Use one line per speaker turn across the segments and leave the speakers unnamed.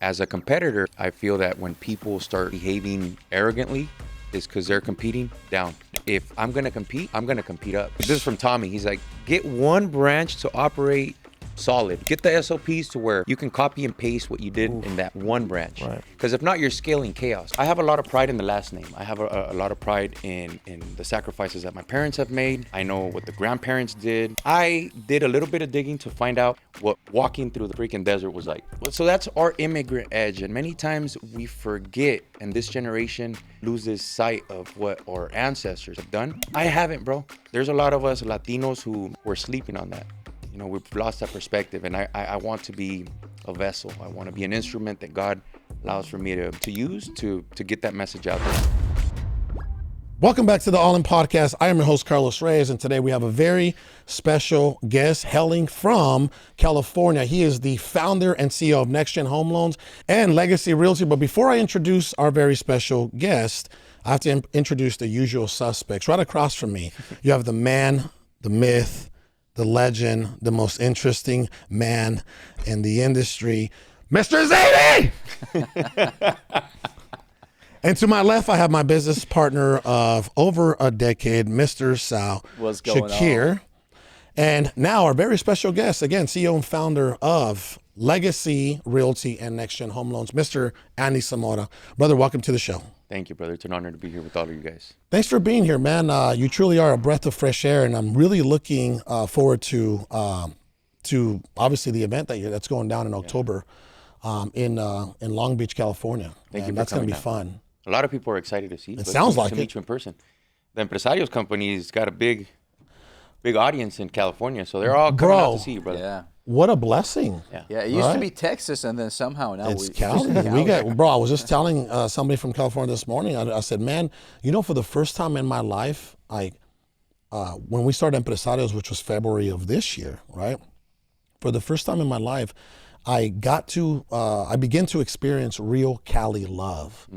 As a competitor, I feel that when people start behaving arrogantly, is because they're competing down. If I'm gonna compete, I'm gonna compete up. This is from Tommy. He's like, get one branch to operate solid. Get the SOPs to where you can copy and paste what you did in that one branch. Because if not, you're scaling chaos. I have a lot of pride in the last name. I have a lot of pride in the sacrifices that my parents have made. I know what the grandparents did. I did a little bit of digging to find out what walking through the freaking desert was like. So that's our immigrant edge. And many times we forget, and this generation loses sight of what our ancestors have done. I haven't, bro. There's a lot of us Latinos who were sleeping on that. You know, we've lost that perspective, and I want to be a vessel. I want to be an instrument that God allows for me to use to get that message out there.
Welcome back to the All In Podcast. I am your host, Carlos Reyes, and today we have a very special guest hailing from California. He is the founder and CEO of Next Gen Home Loans and Legacy Realty. But before I introduce our very special guest, I have to introduce the usual suspects. Right across from me, you have the man, the myth, the legend, the most interesting man in the industry, Mr. Zady! And to my left, I have my business partner of over a decade, Mr. Sal.
What's going
on? And now our very special guest, again, CEO and founder of Legacy Realty and Next Gen Home Loans, Mr. Andy Zamora. Brother, welcome to the show.
Thank you, brother. It's an honor to be here with all of you guys.
Thanks for being here, man. You truly are a breath of fresh air, and I'm really looking forward to obviously the event that's going down in October in Long Beach, California.
Thank you.
That's going to be fun.
A lot of people are excited to see.
It sounds like
to meet you in person. The Empresarios company's got a big audience in California, so they're all coming out to see you, brother.
Yeah.
What a blessing.
Yeah, it used to be Texas, and then somehow now
it's Cali. Bro, I was just telling somebody from California this morning, I said, man, you know, for the first time in my life, when we started Empresarios, which was February of this year, right? For the first time in my life, I began to experience real Cali love.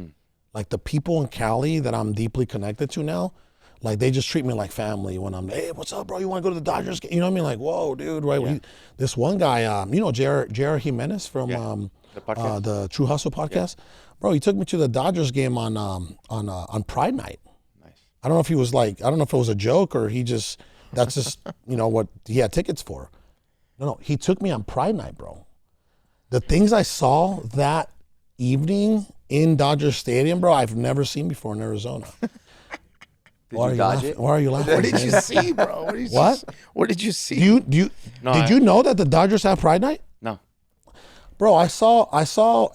Like the people in Cali that I'm deeply connected to now, like they just treat me like family when I'm, hey, what's up, bro? You want to go to the Dodgers game? You know what I mean? Like, whoa, dude, right?
Yeah.
This one guy, you know, Jared Jimenez from the True Hustle podcast, bro. He took me to the Dodgers game on Pride Night.
Nice.
I don't know if he was like, I don't know if it was a joke or that's just you know what he had tickets for. No, he took me on Pride Night, bro. The things I saw that evening in Dodger Stadium, bro, I've never seen before in Arizona.
Why
are you laughing?
What did you see, bro? What did you see?
Did you know that the Dodgers have Pride Night?
No.
Bro, I saw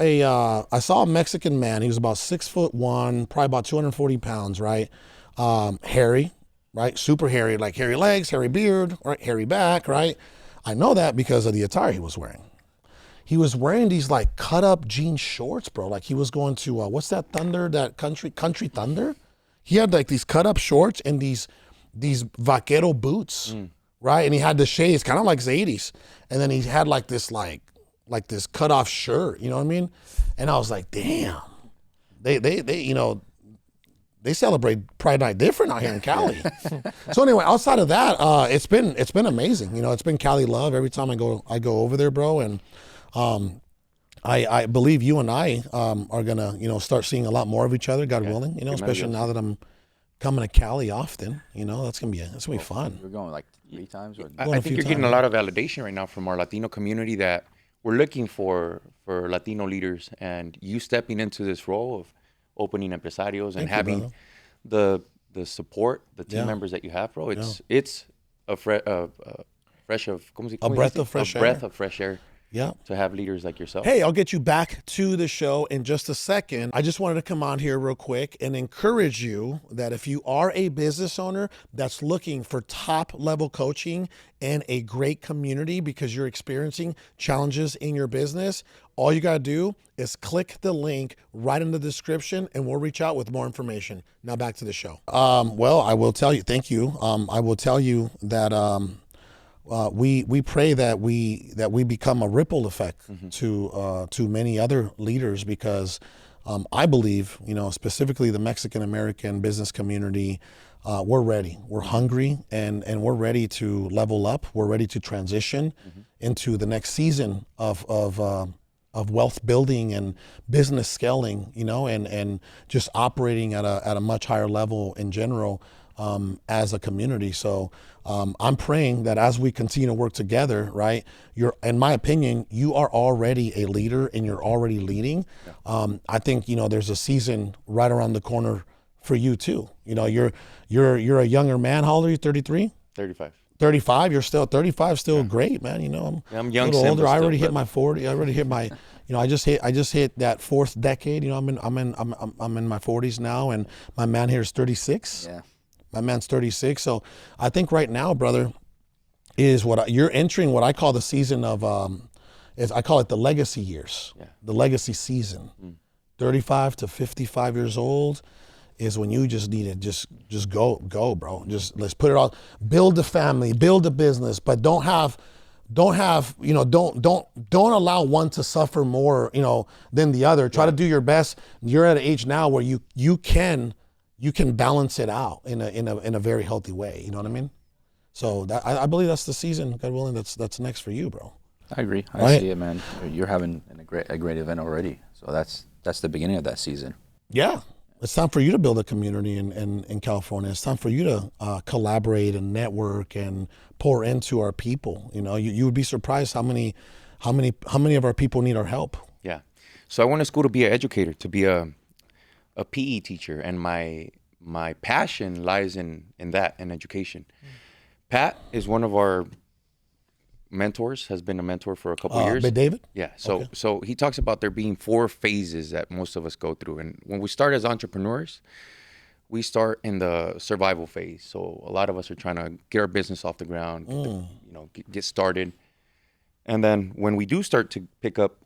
a Mexican man. He was about 6'1", probably about 240 pounds, right? Hairy, right? Super hairy, like hairy legs, hairy beard, right? Hairy back, right? I know that because of the attire he was wearing. He was wearing these like cut up jean shorts, bro. Like he was going to, what's that thunder, that country Thunder? He had like these cut up shorts and these vaquero boots, right? And he had the shades, kind of like Zady's. And then he had like this this cut off shirt, you know what I mean? And I was like, damn, they you know, they celebrate Pride Night different out here in Cali. So anyway, outside of that, it's been amazing. You know, it's been Cali love every time I go over there, bro. And I believe you and I are gonna, you know, start seeing a lot more of each other, God willing. You know, especially now that I'm coming to Cali often. You know, that's gonna be fun.
We're going like 3 times.
I think you're getting a lot of validation right now from our Latino community that we're looking for Latino leaders, and you stepping into this role of opening Empresarios and having the support, the team members that you have, bro. It's a breath of fresh air.
Yeah.
To have leaders like yourself.
Hey, I'll get you back to the show in just a second. I just wanted to come on here real quick and encourage you that if you are a business owner that's looking for top level coaching and a great community because you're experiencing challenges in your business, all you got to do is click the link right in the description and we'll reach out with more information. Now back to the show. Well, I will tell you, thank you. I will tell you that we pray that we become a ripple effect to many other leaders because I believe, you know, specifically the Mexican American business community, we're ready, we're hungry, and we're ready to level up. We're ready to transition into the next season of of wealth building and business scaling, you know, and just operating at a much higher level in general as a community. So I'm praying that as we continue to work together, right, in my opinion, you are already a leader and you're already leading. I think, you know, there's a season right around the corner for you too. You know, you're a younger man. How old are you? 33?
35.
35. You're still 35. Still great, man. You know,
I'm young.
A little older.
Simba
I
still,
already hit
brother.
my 40. I already hit my. You know, I just hit that fourth decade. You know, I'm in my 40s now, and my man here is 36.
Yeah.
My man's 36. So I think right now, brother, is you're entering what I call the season of is I call it the legacy years.
Yeah.
The legacy season. 35 to 55 years old is when you just need to just go, bro. Just let's put it all, build a family, build a business, but don't allow one to suffer more, you know, than the other. Try to do your best. You're at an age now where you can balance it out in a very healthy way. You know what I mean? So that I believe that's the season, God willing, that's next for you, bro.
I agree. I
Right?
see it, man. You're having a great event already. So that's the beginning of that season.
Yeah. It's time for you to build a community in California. It's time for you to collaborate and network and pour into our people. You know, you would be surprised how many of our people need our help.
Yeah. So I went to school to be an educator, to be a PE teacher, and my passion lies in that, in education. Pat is one of our mentors, has been a mentor for a couple years.
But David?
Yeah. So he talks about there being 4 phases that most of us go through. And when we start as entrepreneurs, we start in the survival phase. So a lot of us are trying to get our business off the ground, get started. And then when we do start to pick up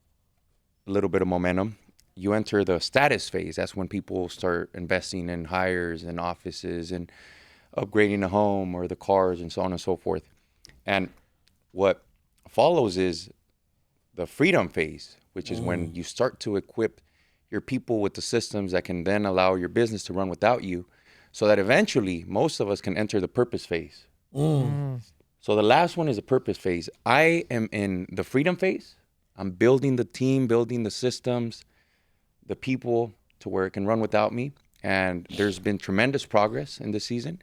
a little bit of momentum, you enter the status phase. That's when people start investing in hires and offices and upgrading the home or the cars and so on and so forth. And what follows is the freedom phase, which is when you start to equip your people with the systems that can then allow your business to run without you, so that eventually most of us can enter the purpose phase. So the last one is the purpose phase. I am in the freedom phase. I'm building the team, building the systems, the people to where it can run without me. And there's been tremendous progress in this season,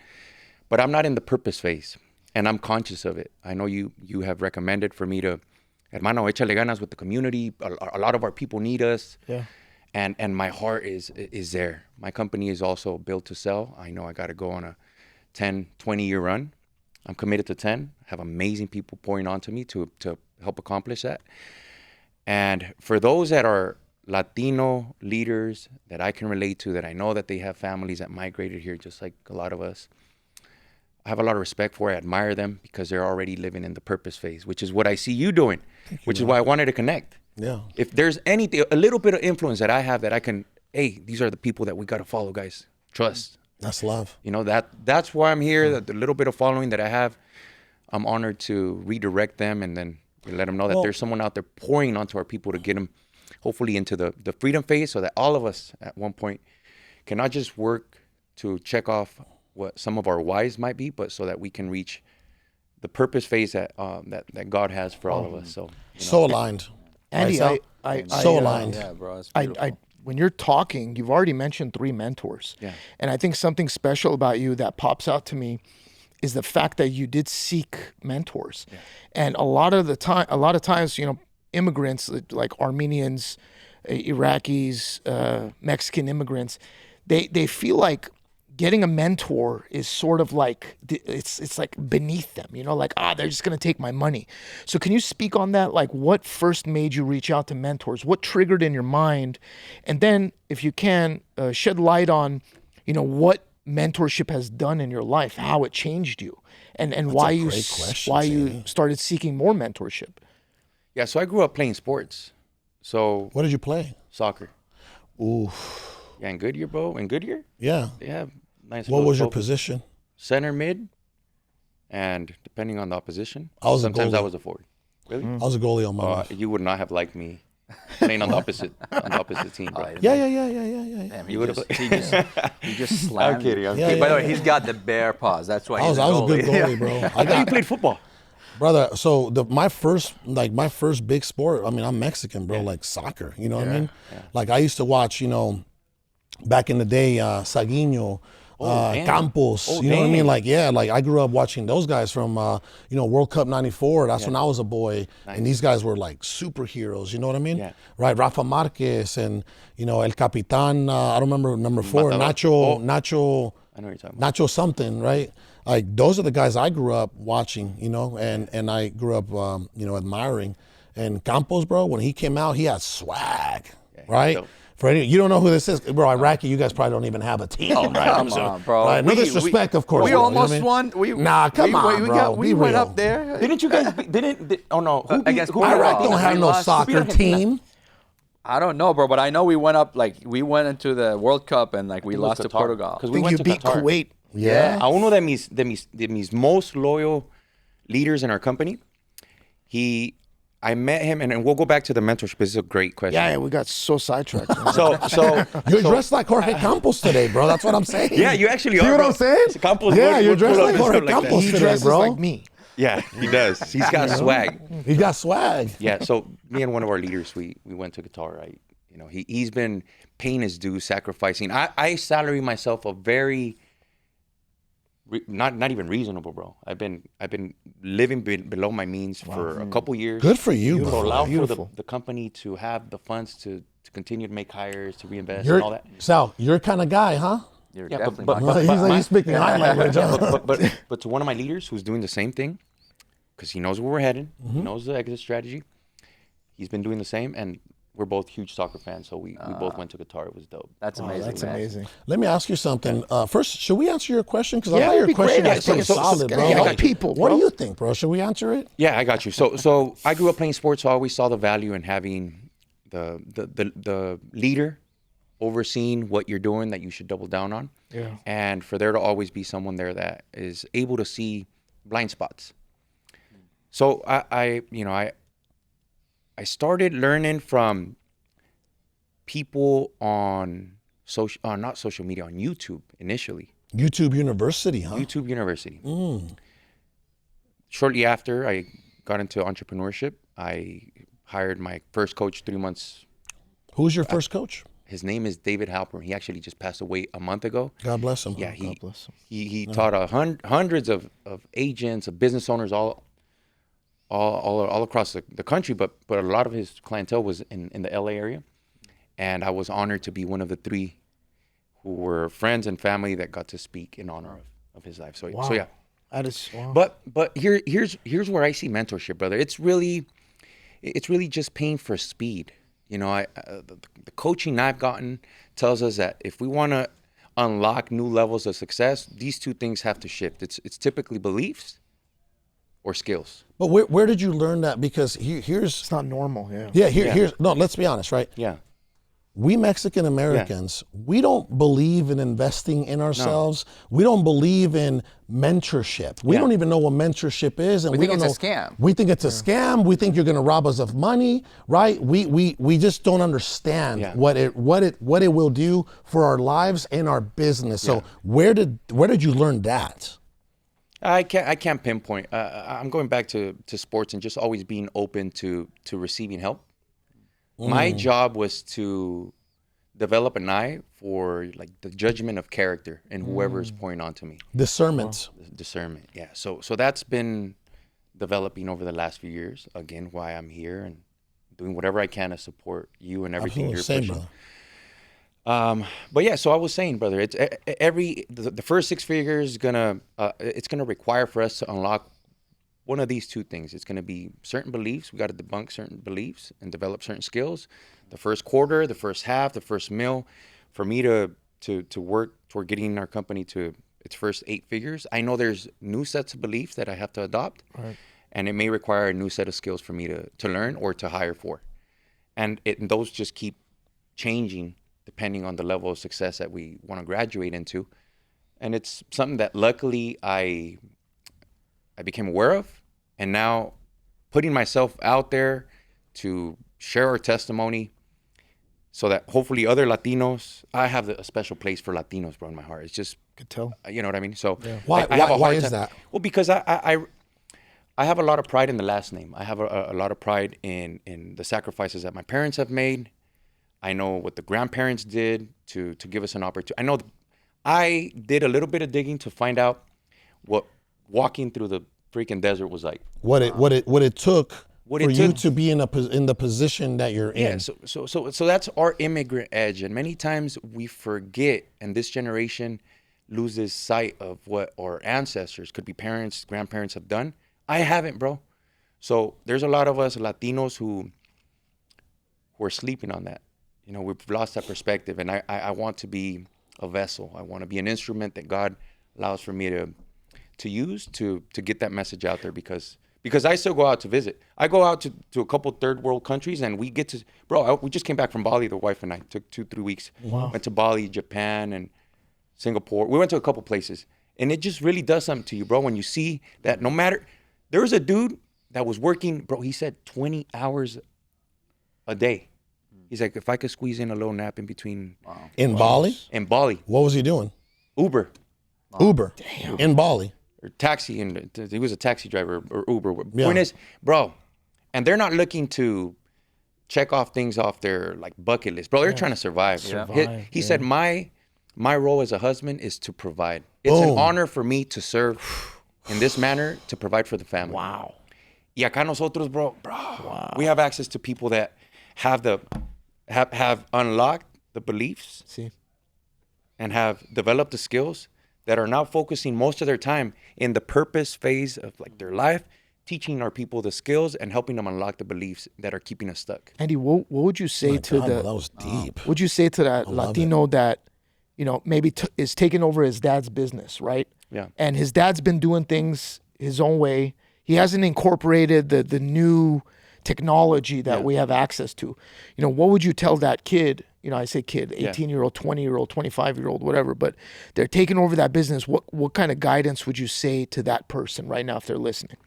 but I'm not in the purpose phase. And I'm conscious of it. I know you have recommended for me to, hermano, échale ganas with the community. A lot of our people need us.
Yeah.
And my heart is there. My company is also built to sell. I know I got to go on a 10, 20-year run. I'm committed to 10. I have amazing people pouring onto me to help accomplish that. And for those that are Latino leaders that I can relate to, that I know that they have families that migrated here just like a lot of us, I have a lot of respect for it. I admire them because they're already living in the purpose phase, which is what I see you doing, which is why I wanted to connect.
Yeah.
If there's anything, a little bit of influence that I have that I can, hey, these are the people that we got to follow, guys. Trust.
That's love.
You know, that's why I'm here. The little bit of following that I have, I'm honored to redirect them and then let them know that there's someone out there pouring onto our people to get them hopefully into the freedom phase, so that all of us at one point can not just work to check off what some of our whys might be, but so that we can reach the purpose phase that God has for all of us. So
So aligned.
Andy,
Right, so aligned.
Yeah, bro. That's beautiful.
when you're talking, you've already mentioned 3 mentors.
Yeah.
And I think something special about you that pops out to me is the fact that you did seek mentors. Yeah. And a lot of times, you know, immigrants like Armenians, Iraqis, Mexican immigrants, they feel like getting a mentor is sort of like, it's like beneath them, you know, like, they're just going to take my money. So can you speak on that? Like, what first made you reach out to mentors? What triggered in your mind? And then if you can, shed light on, you know, what mentorship has done in your life, how it changed you, and why you started seeking more mentorship.
Yeah, so I grew up playing sports. So
What did you play?
soccer.
Ooh.
Yeah, in Goodyear, bro. In Goodyear,
Yeah.
they have nice.
What was your
trophies.
position?
Center, mid, and depending on the opposition,
I was a
sometimes I
goalie.
was a forward. Really?
I was a goalie on my life.
You would not have liked me playing on the opposite team, bro.
Yeah.
Damn, he
You would've-
just slammed.
I'm kidding. I'm
Yeah,
kidding.
By the way, he's got the bear paws. That's why
I was a good goalie, bro.
I thought you played football.
brother. So my first big sport. I mean, I'm Mexican, bro. Like soccer. You know what I mean?
Yeah.
Like I used to watch. Back in the day, Saguinho,
damn.
Campos.
Oh,
you know what I
dang.
mean? Like like I grew up watching those guys from World Cup '94. That's when I was a boy, and these guys were like superheroes. You know what I mean?
Yeah.
Right. Rafa Marquez and El Capitan. I don't remember number 4.
Matador.
Nacho.
I know what you're talking about.
Nacho something, right? Like those are the guys I grew up watching, and I grew up, admiring. And Campos, bro, when he came out, he had swag, right?
dope.
For any, you don't know who this is, bro. Iraqi, you guys probably don't even have a team, right?
Come on, bro.
Right? No disrespect, of course.
We
bro,
almost
you know what I mean?
won.
Nah, come on, bro.
We
Be
went
real.
up there.
Didn't you guys? Oh no. Who beat-
against
who beat
Iraq
Argentina?
don't have
We
no
lost.
soccer
Argentina.
team.
I don't know, bro, but I know we went up, we went into the World Cup and we
It was
lost to
Qatar.
Portugal.
Because
I
we
think
went
you
to
beat
Qatar.
Kuwait.
Yeah.
A uno de mis most loyal leaders in our company. I met him, and we'll go back to the mentorship. This is a great question.
Yeah, we got so sidetracked.
So
You're dressed like Jorge Campos today, bro. That's what I'm saying.
yeah, you actually
See
are.
what
bro.
I'm saying?
Campos
Yeah,
would
you're
pull
dressed
up
like
and
Jorge
stuff like that.
Campos
he
today,
dresses
bro.
like me.
Yeah, he does. He's got swag.
He got swag.
Yeah, so me and one of our leaders, we went to Qatar, right? He's been paying his dues, sacrificing. I salary myself a very not even reasonable, bro. I've been living below my means for a couple years.
Good for you,
To
bro.
allow for
Beautiful.
the company to have the funds to continue to make hires, to reinvest, and all that.
Sal, you're kind of guy, huh?
You're
Yeah,
definitely
but-
my-
He's like, he's speaking high language. Huh?
But to one of my leaders who's doing the same thing, because he knows where we're headed, he knows the exit strategy. He's been doing the same, and we're both huge soccer fans, so we both went to Qatar. It was dope.
That's amazing.
That's
man.
amazing.
Let me ask you something. First, should we answer your question? Because I
Yeah,
thought
it'd
your
be
question
great.
is pretty
So-
solid, bro.
yeah,
Like,
people,
what
bro.
do you think, bro? Should we answer it?
Yeah, I got you. So I grew up playing sports, so I always saw the value in having the leader overseeing what you're doing that you should double down on.
Yeah.
And for there to always be someone there that is able to see blind spots. So I started learning from people on not social media, on YouTube initially.
YouTube University, huh?
YouTube University. Shortly after I got into entrepreneurship, I hired my first coach 3 months.
Who's your first coach?
His name is David Halpern. He actually just passed away a month ago.
God bless him.
Yeah,
God bless him.
he taught hundreds of agents, of business owners all across the country, but a lot of his clientele was in the LA area. And I was honored to be one of the 3 who were friends and family that got to speak in honor of his life. So yeah.
That is wow.
But here's where I see mentorship, brother. It's really just paying for speed. The coaching I've gotten tells us that if we want to unlock new levels of success, these 2 things have to shift. It's typically beliefs or skills.
But where did you learn that? Because here's
It's not normal. Yeah.
here's no. Let's be honest, right?
Yeah.
We Mexican Americans, we don't believe in investing in ourselves. We don't believe in mentorship. We
Yeah.
don't even know what mentorship is, and we
think
don't
it's a
know.
scam.
We think it's a scam. We think you're going to rob us of money, right? We just don't understand
Yeah.
what it will do for our lives and our business. So where did you learn that?
I can't pinpoint. I'm going back to sports and just always being open to receiving help. My job was to develop an eye for like the judgment of character and whoever is pouring onto me.
Discernment.
Discernment. Yeah. So that's been developing over the last few years. Again, why I'm here and doing whatever I can to support you and everything
Absolutely.
you're
Same,
pushing.
brother.
But yeah, so I was saying, brother, it's the first 6 figures it's gonna require for us to unlock one of these 2 things. It's gonna be certain beliefs. We got to debunk certain beliefs and develop certain skills. The first quarter, the first half, the first mil, for me to work toward getting our company to its first 8 figures. I know there's new sets of beliefs that I have to adopt, and it may require a new set of skills for me to learn or to hire for, and those just keep changing depending on the level of success that we want to graduate into. And it's something that luckily I became aware of, and now putting myself out there to share our testimony so that hopefully other Latinos, I have a special place for Latinos, bro, in my heart. It's just,
Could tell.
you know what I mean? So
Why
I have a
why
hard
is
time-
that?
Well, because I I have a lot of pride in the last name. I have a lot of pride in the sacrifices that my parents have made. I know what the grandparents did to give us an opportunity. I know I did a little bit of digging to find out what walking through the freaking desert was like.
What it took
What
for
it
you
took-
to be in the position that you're
Yeah,
in.
so that's our immigrant edge, and many times we forget, and this generation loses sight of what our ancestors, could be parents, grandparents, have done. I haven't, bro. So there's a lot of us Latinos who are sleeping on that. You know, we've lost that perspective, and I want to be a vessel. I want to be an instrument that God allows for me to use to get that message out there, because I still go out to visit. I go out to a couple third world countries, and we get to, we just came back from Bali, the wife and I, took 2-3 weeks.
Wow.
Went to Bali, Japan, and Singapore. We went to a couple places, and it just really does something to you, bro, when you see that no matter, there was a dude that was working, bro, he said 20 hours a day. He's like, if I could squeeze in a little nap in between.
In Bali?
In Bali,
What was he doing?
Uber
Uber. In Bali.
or taxi, and he was a taxi driver or Uber.
Yeah.
Point is, bro, and they're not looking to check off things off their like bucket list, bro. They're trying to survive.
Survive,
He said, my role as a husband is to provide. It's an
Boom.
honor for me to serve in this manner, to provide for the family.
Wow.
Y acá nosotros, bro, we have access to people that have have unlocked the beliefs
See.
and have developed the skills that are now focusing most of their time in the purpose phase of like their life, teaching our people the skills and helping them unlock the beliefs that are keeping us stuck.
Andy, what would you say to
God,
the?
that was deep.
Would you say to that Latino that, you know, maybe is taking over his dad's business, right?
Yeah.
And his dad's been doing things his own way. He hasn't incorporated the new technology that we have access to. You know, what would you tell that kid? You know, I say kid, 18-year-old, 20-year-old, 25-year-old, whatever, but they're taking over that business. What kind of guidance would you say to that person right now if they're listening?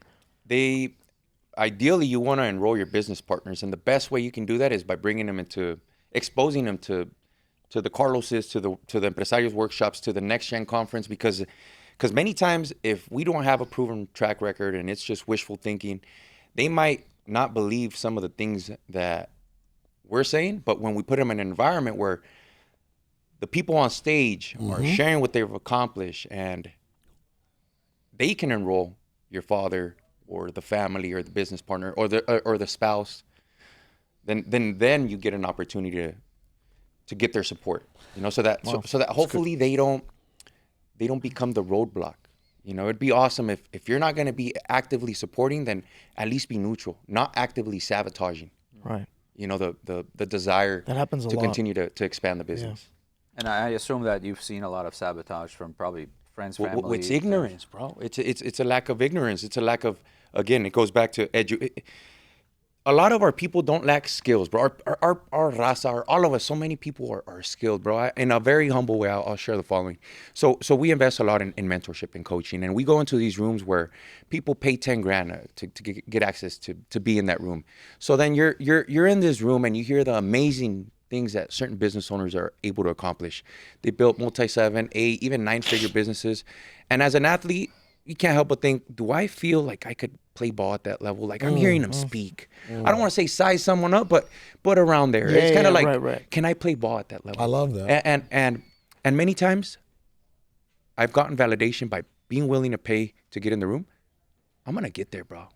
Ideally, you want to enroll your business partners, and the best way you can do that is by bringing them exposing them to the Carloses, to the Empresarios workshops, to the Next Gen conference, because many times if we don't have a proven track record and it's just wishful thinking, they might not believe some of the things that we're saying. But when we put them in an environment where the people on stage are sharing what they've accomplished, and they can enroll your father or the family or the business partner or the spouse, then you get an opportunity to get their support, you know, so that hopefully they don't become the roadblock. You know, it'd be awesome if you're not going to be actively supporting, then at least be neutral, not actively sabotaging.
Right.
You know, the desire
That happens a
to
lot.
continue to expand the business.
And I assume that you've seen a lot of sabotage from probably friends, family.
It's ignorance, bro. It's a lack of ignorance. It's a lack of, again, it goes back to a lot of our people don't lack skills, bro. Our raza, all of us, so many people are skilled, bro. In a very humble way, I'll share the following. So we invest a lot in mentorship and coaching, and we go into these rooms where people pay 10 grand to get access to be in that room. So then you're in this room and you hear the amazing things that certain business owners are able to accomplish. They built multi-7, 8, even 9-figure businesses. And as an athlete, you can't help but think, do I feel like I could play ball at that level? Like I'm hearing them speak. I don't want to say size someone up, but around there. It's kind of like,
right.
can I play ball at that level?
I love that.
And many times I've gotten validation by being willing to pay to get in the room. I'm going to get there, bro.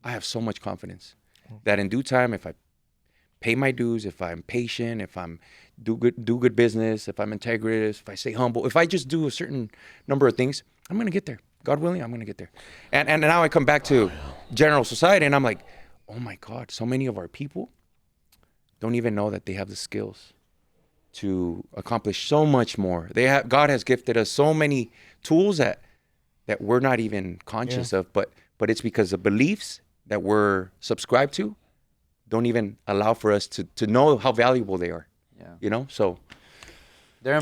I have so much confidence that in due time, if I pay my dues, if I'm patient, if I'm do good business, if I'm integrative, if I stay humble, if I just do a certain number of things, I'm going to get there. God willing, I'm going to get there. And now I come back to general society and I'm like, oh my God, so many of our people don't even know that they have the skills to accomplish so much more. God has gifted us so many tools that we're not even conscious of, but it's because the beliefs that we're subscribed to don't even allow for us to know how valuable they are.
Yeah.
You know, so
They're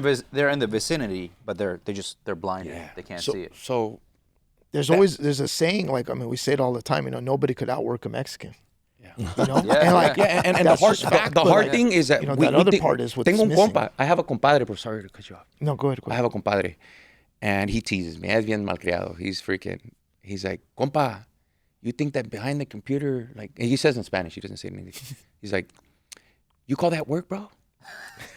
in the vicinity, but they're blinded. They can't see it.
So
There's a saying, like, I mean, we say it all the time, you know, nobody could outwork a Mexican.
Yeah.
You know?
Yeah.
And like,
and the
that's
hard,
just fact,
the
but,
hard
like,
thing is that
you know, that other part is what's
tengo un
missing.
compa. I have a compadre, but sorry to cut you off.
No, go ahead.
I have a compadre, and he teases me. Es bien malcriado. He's like, compa, you think that behind the computer, like he says in Spanish, he doesn't say anything. He's like, you call that work, bro?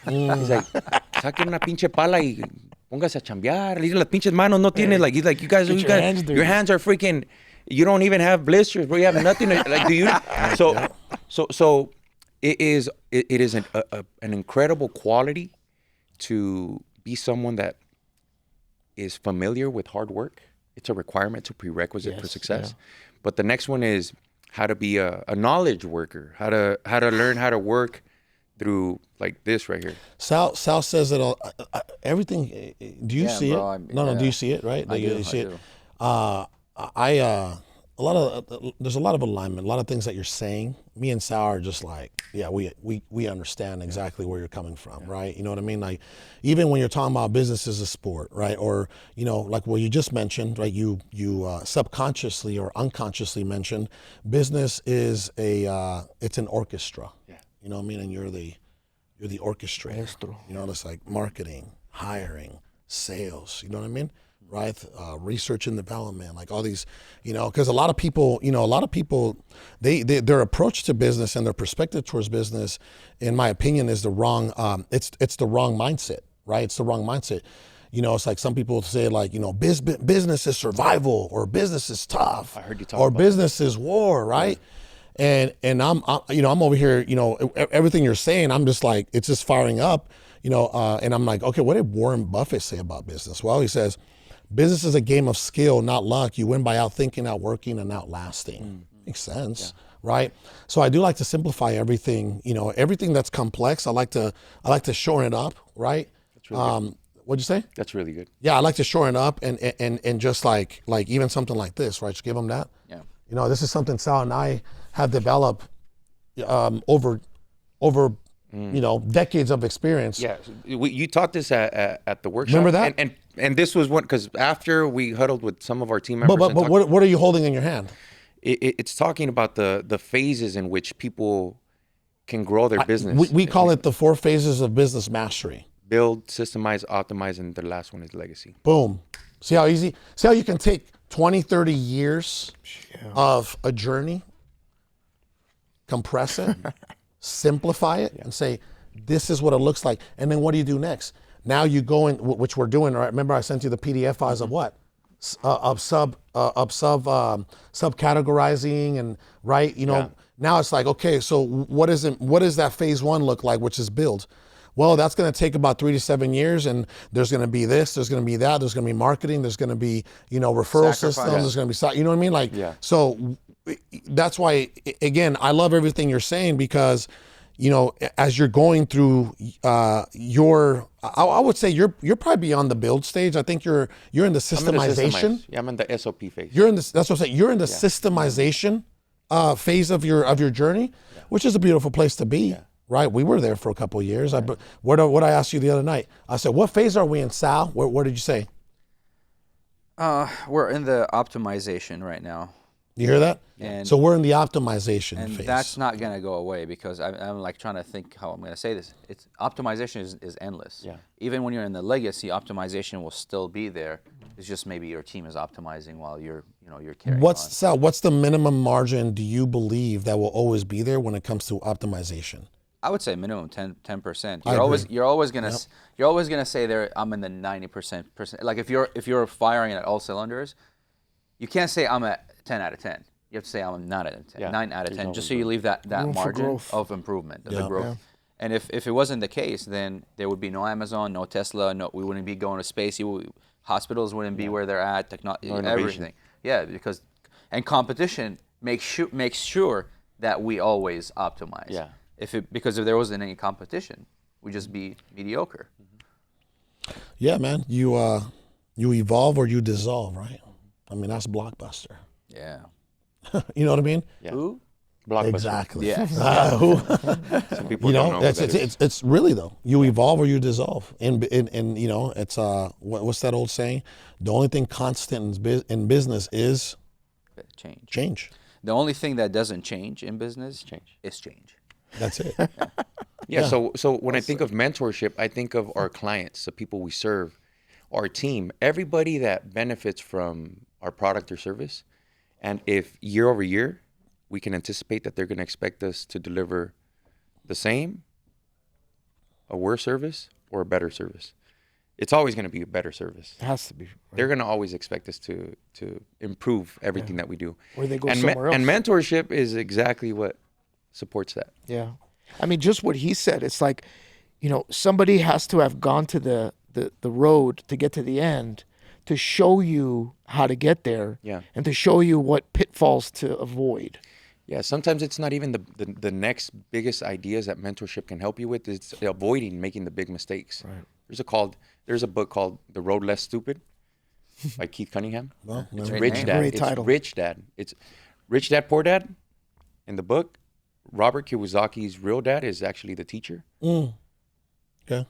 He's like, saquen una pinche pala y póngase a chambear. Las pinches manos no tiene, like, he's like, you guys, your hands are freaking, you don't even have blisters, bro. You have nothing. Like, do you? So it is an incredible quality to be someone that is familiar with hard work. It's a requirement, it's a prerequisite for success. Yeah. But the next one is how to be a knowledge worker, how to learn how to work through like this right here.
Sal says it all. Everything. Do you see it? No. Do you see it? Right?
I do.
You see it. There's a lot of alignment, a lot of things that you're saying. Me and Sal are just like, yeah, we understand exactly where you're coming from, right? You know what I mean? Like, even when you're talking about business as a sport, right? Or, you know, like what you just mentioned, right? You subconsciously or unconsciously mentioned business is it's an orchestra. Yeah. You know what I mean? And you're the orchestrator. You know, it's like marketing, hiring, sales. You know what I mean? Right? Research and development, like all these, you know, because a lot of people, their approach to business and their perspective towards business, in my opinion, is the wrong, it's the wrong mindset, right? It's the wrong mindset. You know, it's like some people say like, you know, business is survival, or business is tough. I heard you talk about business is war, right? Yeah. And I'm over here, you know, everything you're saying, I'm just like, it's just firing up, you know, and I'm like, okay, what did Warren Buffett say about business? Well, he says, business is a game of skill, not luck. You win by outthinking, outworking, and outlasting. Mm-hmm. Makes sense, right? So I do like to simplify everything. You know, everything that's complex, I like to shorten it up, right?
That's really good.
What'd you say?
That's really good.
Yeah, I like to shorten it up and just like even something like this, right? Just give them that.
Yeah.
You know, this is something Sal and I have developed over you know, decades of experience.
Yeah, you taught this at the workshop.
Remember that?
And this was one, because after we huddled with some of our team members.
But what are you holding in your hand?
It's talking about the phases in which people can grow their business.
We call it the 4 phases of business mastery.
Build, systemize, optimize, and the last one is legacy.
Boom. See how easy? See how you can take 20, 30 years of a journey, compress it, simplify it, and say, this is what it looks like. And then what do you do next? Now you go in, which we're doing, right? Remember I sent you the PDF files of what? Of subcategorizing, and right, you know, now it's like, okay, so what does that phase 1 look like, which is build? Well, that's going to take about 3 to 7 years, and there's going to be this, there's going to be that, there's going to be marketing, there's going to be, you know, referral systems, there's going to be, you know what I mean? Like, so that's why, again, I love everything you're saying, because, you know, as you're going through I would say you're probably beyond the build stage. I think you're in the systemization.
I'm in the SOP phase.
That's what I'm saying. You're in the systemization phase of your journey, which is a beautiful place to be. Yeah. Right? We were there for a couple of years. Right. What I asked you the other night, I said, what phase are we in, Sal? What did you say?
We're in the optimization right now.
You hear that?
And
so we're in the optimization
and
phase.
That's not going to go away, because I'm like trying to think how I'm going to say this. It's optimization is endless. Yeah. Even when you're in the legacy, optimization will still be there. It's just maybe your team is optimizing while you're carrying on.
Sal, what's the minimum margin do you believe that will always be there when it comes to optimization?
I would say minimum 10%. You're always gonna say there I'm in the 90%. Like if you're firing at all cylinders, you can't say I'm at 10 out of 10. You have to say I'm not at 10, 9 out of 10, just so you leave that margin of improvement, of the growth. Yeah. And if it wasn't the case, then there would be no Amazon, no Tesla, we wouldn't be going to space. Hospitals wouldn't be where they're at. Everything. Yeah, because competition makes sure that we always optimize. Yeah. Because if there wasn't any competition, we'd just be mediocre.
Yeah, man. You evolve or you dissolve, right? I mean, that's Blockbuster.
Yeah.
You know what I mean?
Yeah.
Who?
Blockbuster. Exactly.
Yeah.
Some people don't know.
It's really though. You evolve or you dissolve. And you know, it's what's that old saying? The only thing constant in business is change.
The only thing that doesn't change in business is change.
That's it.
Yeah. So when I think of mentorship, I think of our clients, the people we serve, our team, everybody that benefits from our product or service. And if year over year, we can anticipate that they're going to expect us to deliver the same, a worse service, or a better service. It's always going to be a better service.
It has to be. Right?
They're going to always expect us to improve everything that we do.
Or they go
and
somewhere else.
And mentorship is exactly what supports that.
Yeah. I mean, just what he said, it's like, somebody has to have gone to the road to get to the end to show you how to get there,
Yeah.
and to show you what pitfalls to avoid.
Yeah, sometimes it's not even the next biggest ideas that mentorship can help you with. It's avoiding making the big mistakes.
Right.
There's a book called The Road Less Stupid by Keith Cunningham.
Well,
It's
Great
Rich
name.
Dad.
Great
It's
title.
Rich Dad. It's Rich Dad, Poor Dad. In the book, Robert Kiyosaki's real dad is actually the teacher.
Okay.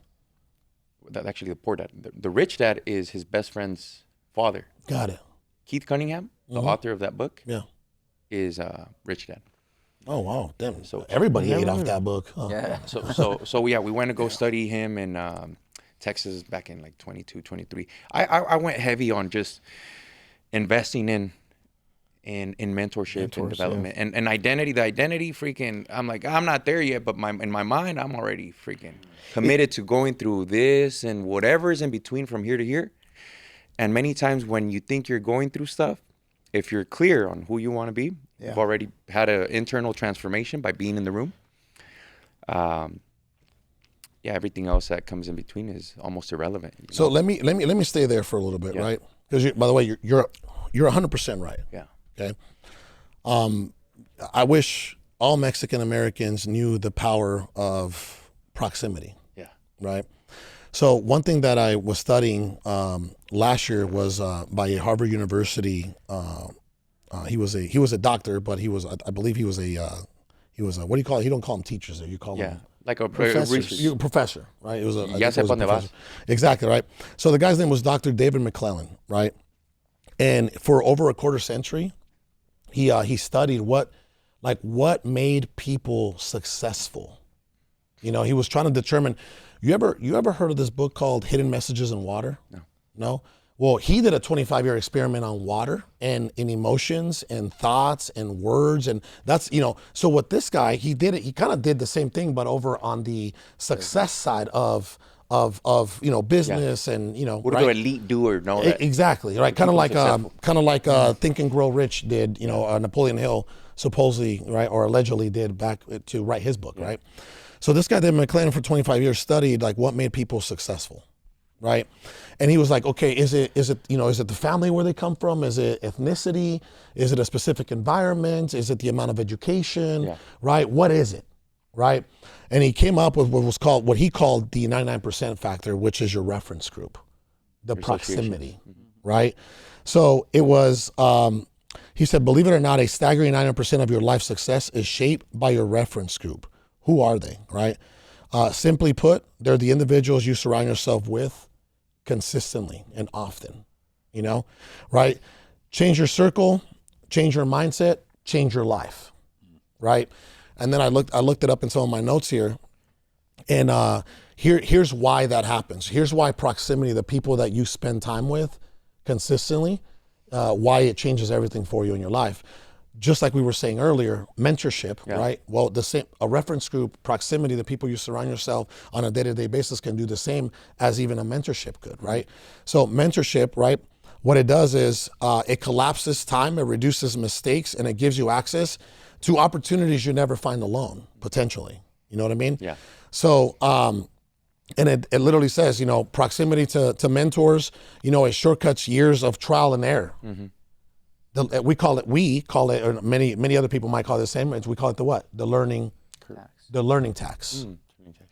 That's actually the poor dad. The rich dad is his best friend's father.
Got it.
Keith Cunningham, the author of that book,
Yeah.
is Rich Dad.
Oh wow. Damn.
So-
Everybody ate off that book. Huh?
Yeah.
So yeah, we went to go study him in Texas back in like 22, 23. I went heavy on just investing in mentorship and development and identity. The identity freaking, I'm like, I'm not there yet, but in my mind, I'm already freaking committed to going through this and whatever's in between from here to here. And many times when you think you're going through stuff, if you're clear on who you want to be, you've already had an internal transformation by being in the room. Everything else that comes in between is almost irrelevant.
So let me stay there for a little bit, right? Because by the way, you're 100% right.
Yeah.
Okay. I wish all Mexican Americans knew the power of proximity.
Yeah.
Right. So one thing that I was studying last year was by Harvard University. He was a doctor, but I believe he was a what do you call it? You don't call them teachers there. You call them
Like a
professors. You're a professor, right? It was a, I think
Ya
it
sé
was a
pa' dónde vas.
professor. Exactly, right? So the guy's name was Dr. David McClellan, right? And for over a quarter century, he studied what made people successful. He was trying to determine. You ever heard of this book called Hidden Messages in Water? No? Well, he did a 25-year experiment on water and in emotions and thoughts and words. And that's, so what this guy, he kind of did the same thing, but over on the success side of business and,
What do elite do or know that?
Exactly, right? Kind of like Think and Grow Rich did, Napoleon Hill supposedly, right, or allegedly did back to write his book, right? So this guy, David McClellan, for 25 years studied like what made people successful, right? And he was like, okay, is it the family where they come from? Is it ethnicity? Is it a specific environment? Is it the amount of education? Right? What is it? Right? And he came up with what he called the 99% factor, which is your reference group, the proximity, right? So it was, he said, believe it or not, a staggering 99% of your life success is shaped by your reference group. Who are they, right? Simply put, they're the individuals you surround yourself with consistently and often, right? Change your circle, change your mindset, change your life, right? And then I looked it up in some of my notes here, and here's why that happens. Here's why proximity, the people that you spend time with consistently, why it changes everything for you in your life. Just like we were saying earlier, mentorship, right? Well, a reference group, proximity, the people you surround yourself on a day-to-day basis can do the same as even a mentorship could, right? So mentorship, right? What it does is it collapses time, it reduces mistakes, and it gives you access to opportunities you never find alone, potentially. You know what I mean?
Yeah.
So, and it literally says, proximity to mentors, it shortcuts years of trial and error. We call it, or many other people might call it the same. We call it the what? The learning tax.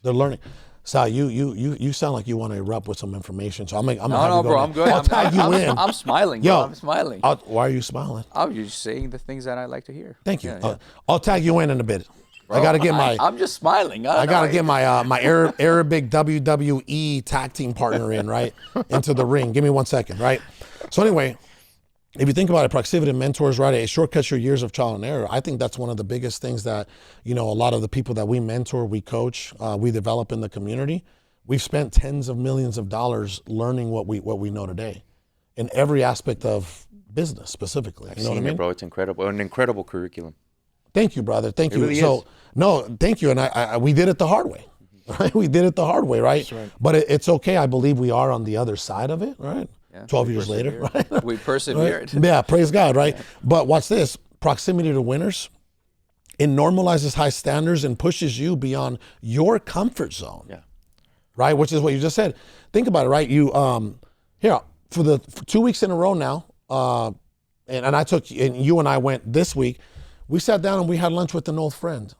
The learning. Sal, you sound like you want to erupt with some information. So I'm
No, bro, I'm good.
I'll tag you in.
I'm smiling.
Yo,
Bro. I'm smiling.
Why are you smiling?
I'm just saying the things that I like to hear.
Thank you.
Yeah.
I'll tag you in a bit. I got to get my.
I'm just smiling.
I gotta get my Arabic WWE tag team partner in, right, into the ring. Give me 1 second, right? So anyway, if you think about it, proximity and mentors, right, it shortcuts your years of trial and error. I think that's one of the biggest things that, a lot of the people that we mentor, we coach, we develop in the community, we've spent tens of millions of dollars learning what we know today. in every aspect of business specifically.
I've
You know what I
seen
mean?
it, bro. It's incredible. An incredible curriculum.
Thank you, brother. Thank you.
really
So
is.
no, thank you. And we did it the hard way, right? We did it the hard way, right? But it's okay. I believe we are on the other side of it, right?
Yeah,
12
we
years later,
persevered.
right?
We persevered.
Right? Yeah, praise God, right? But watch this, proximity to winners, it normalizes high standards and pushes you beyond your comfort zone.
Yeah.
Right? Which is what you just said. Think about it, right? You, here, for 2 weeks in a row now, and you and I went this week, we sat down and we had lunch with an old friend.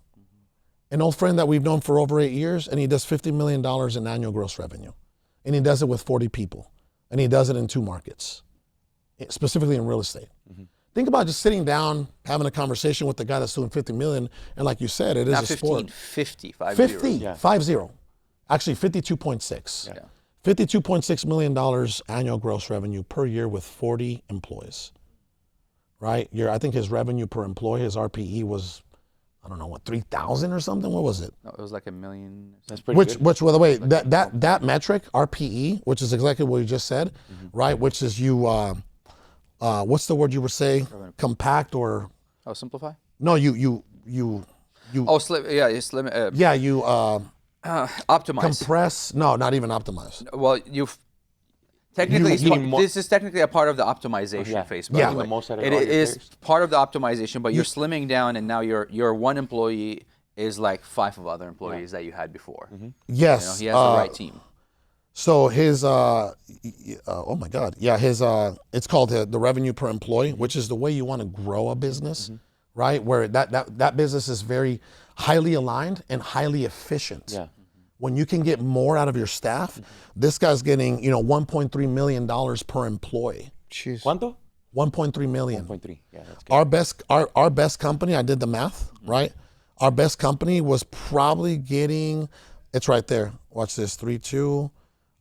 An old friend that we've known for over 8 years, and he does $50 million in annual gross revenue. And he does it with 40 people. And he does it in 2 markets, specifically in real estate. Think about just sitting down, having a conversation with the guy that's doing 50 million. And like you said, it is
Not
a
15,
sport.
50, 50.
50, 50. Actually, 52.6.
Yeah.
$52.6 million annual gross revenue per year with 40 employees, right? I think his revenue per employee, his RPE was, I don't know, what, 3,000 or something? What was it?
No, it was like $1 million.
That's pretty
Which,
good.
by the way, that metric, RPE, which is exactly what you just said, right? Which is what's the word you were saying? Compact or,
Oh, simplify?
no, you,
Oh, slim. Yeah, it's slim.
yeah, you
Optimize.
compress, no, not even optimize.
Well, you've technically
You mean more-
this is technically a part of the optimization phase. By
Yeah.
the way.
The most out of
It
all your
is
players.
part of the optimization, but you're slimming down, and now your one employee is like 5 of other employees that you had before.
Yes.
He has the right team.
So his, oh my God, yeah, his, it's called the revenue per employee, which is the way you want to grow a business, right? Where that business is very highly aligned and highly efficient.
Yeah.
When you can get more out of your staff, this guy's getting, $1.3 million per employee.
Jeez.
¿Cuánto?
1.3 million.
1.3. Yeah, that's good.
Our best company, I did the math, right? Our best company was probably getting, it's right there. Watch this, 3.2.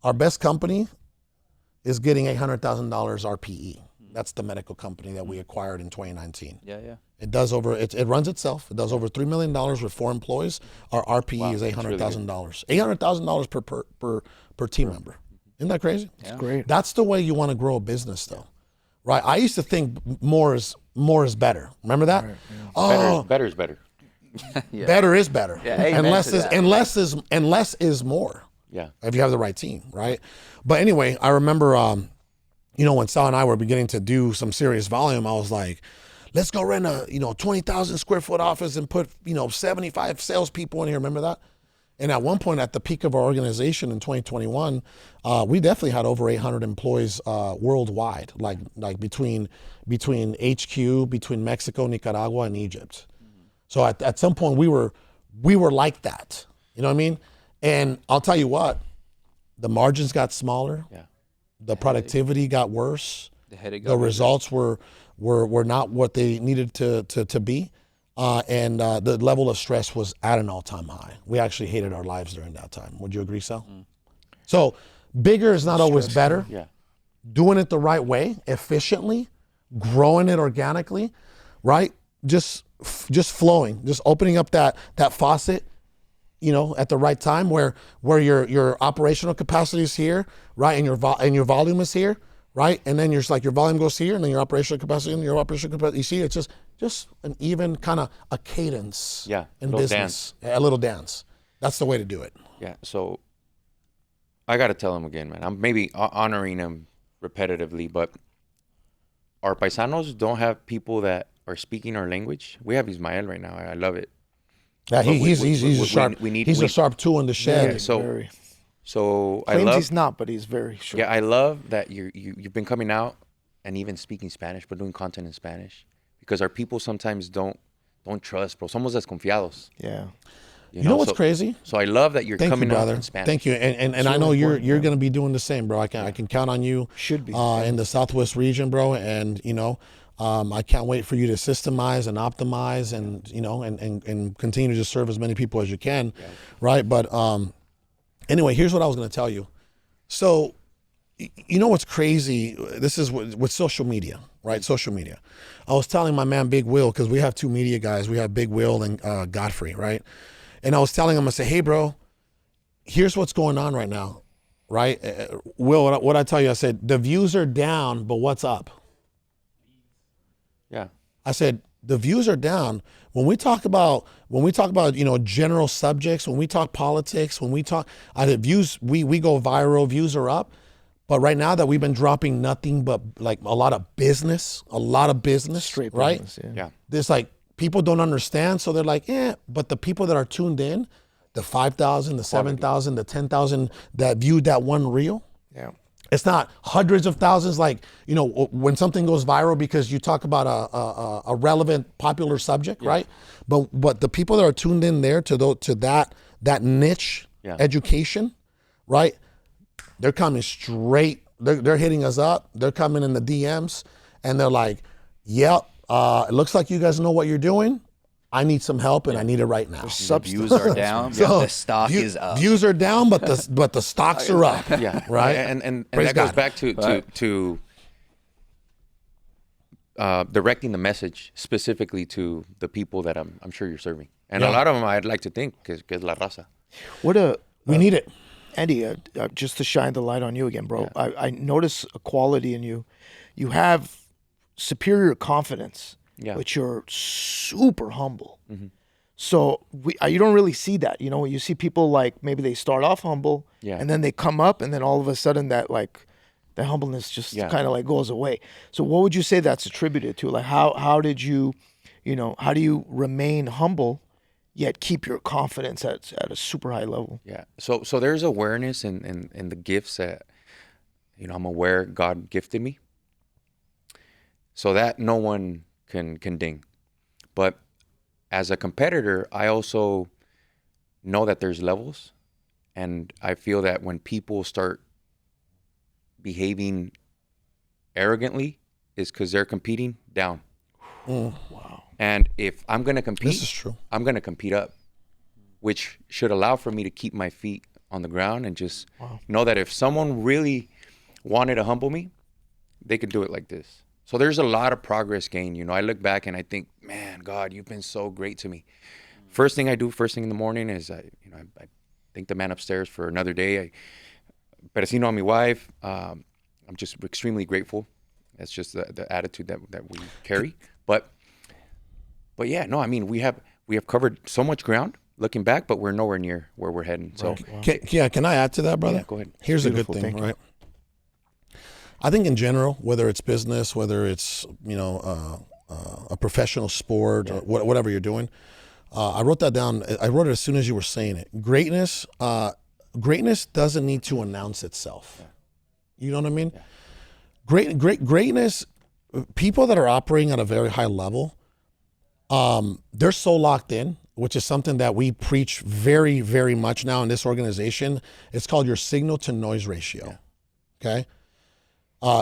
Our best company is getting $800,000 RPE. That's the medical company that we acquired in 2019.
Yeah, yeah.
It runs itself. It does over $3 million with 4 employees. Our RPE is $800,000. $800,000 per team member. Isn't that crazy?
It's great.
That's the way you want to grow a business, though, right? I used to think more is better. Remember that? Oh,
Better is better.
better is better.
Yeah, amen
and less
to
is
that.
and less is more.
Yeah.
If you have the right team, right? But anyway, I remember, when Sal and I were beginning to do some serious volume, I was like, let's go rent a 20,000 square foot office and put 75 salespeople in here. Remember that? And at one point, at the peak of our organization in 2021, we definitely had over 800 employees worldwide, like between HQ, between Mexico, Nicaragua, and Egypt. So at some point, we were like that. You know what I mean? And I'll tell you what, the margins got smaller.
Yeah.
The productivity got worse.
The headache.
The results were not what they needed to be. And the level of stress was at an all-time high. We actually hated our lives during that time. Would you agree, Sal? So bigger is not always better.
Yeah.
Doing it the right way, efficiently, growing it organically, right? Just flowing, just opening up that faucet, at the right time where your operational capacity is here, right? And your volume is here, right? And then your volume goes here, and then your operational capacity and your operational capacity. You see, it's just an even kind of a cadence.
Yeah,
in
little
business. A little dance. That's the way to do it.
Yeah. So I got to tell him again, man. I'm maybe honoring him repetitively, but our paisanos don't have people that are speaking our language. We have Ismael right now. I love it.
Yeah,
But
he's a sharp. He's a sharp tool in the shed.
Yeah, so
Very.
so I
Claims
love.
he's not, but he's very sure.
Yeah, I love that you've been coming out and even speaking Spanish, but doing content in Spanish, because our people sometimes don't trust, bro. Somos desconfiados.
Yeah.
You know what's
So-
crazy?
So I love that you're
Thank
coming
you,
out
brother.
in Spanish.
Thank you, and I know you're going to be doing the same, bro. I can count on you.
Should be.
In the Southwest region, bro, and I can't wait for you to systemize and optimize, and and continue to just serve as many people as you can, right? But anyway, here's what I was going to tell you. So, what's crazy? This is with social media, right? Social media. I was telling my man Big Will, because we have 2 media guys. We have Big Will and Godfrey, right? And I was telling him, I said, hey, bro, here's what's going on right now. right? Will, what I tell you, I said, the views are down, but what's up?
Yeah.
I said, the views are down. When we talk about, general subjects, when we talk politics, when we talk, views, we go viral, views are up. But right now that we've been dropping nothing but like a lot of business,
Straight
right?
business,
Yeah.
There's like, people don't understand. So they're like, but the people that are tuned in, the 5,000, the 7,000, the 10,000 that viewed that one reel,
Yeah.
it's not hundreds of thousands. Like, when something goes viral because you talk about a relevant, popular subject, right? But the people that are tuned in there to that niche education, right? They're coming straight. They're hitting us up. They're coming in the DMs, and they're like, "Yep, it looks like you guys know what you're doing. I need some help, and I need it right now."
Views are down, but the stock is up.
Views are down, but the stocks are up.
Yeah.
Right.
And
Praise
that goes
God.
back to directing the message specifically to the people that I'm sure you're serving. And a lot of them, I'd like to think, because la raza.
We need it.
Andy, just to shine the light on you again, bro. I notice a quality in you. You have superior confidence, but you're super humble. Mm-hmm. So you don't really see that. You see people like maybe they start off humble, and then they come up, and then all of a sudden that humbleness just kind of like goes away. So what would you say that's attributed to? Like how did you, how do you remain humble yet keep your confidence at a super high level?
Yeah. So there's awareness in the gifts that, I'm aware God gifted me. So that no one can ding. But as a competitor, I also know that there's levels. And I feel that when people start behaving arrogantly is because they're competing down.
Wow.
And if I'm going to compete,
This is true.
I'm going to compete up, which should allow for me to keep my feet on the ground and just know that if someone really wanted to humble me, they could do it like this. So there's a lot of progress gained. I look back and I think, man, God, you've been so great to me. First thing in the morning is I thank the man upstairs for another day. Perecino on my wife. I'm just extremely grateful. That's just the attitude that we carry. But yeah, no, I mean, we have covered so much ground looking back, but we're nowhere near where we're heading. So
Can I add to that, brother?
Yeah, go ahead.
Here's
Beautiful,
a good thing,
thank you.
right? I think in general, whether it's business, whether it's a professional sport, or whatever you're doing, I wrote that down. I wrote it as soon as you were saying it. Greatness doesn't need to announce itself. You know what I mean? Greatness. People that are operating at a very high level, they're so locked in, which is something that we preach very, very much now in this organization. It's called your signal to noise ratio. Okay.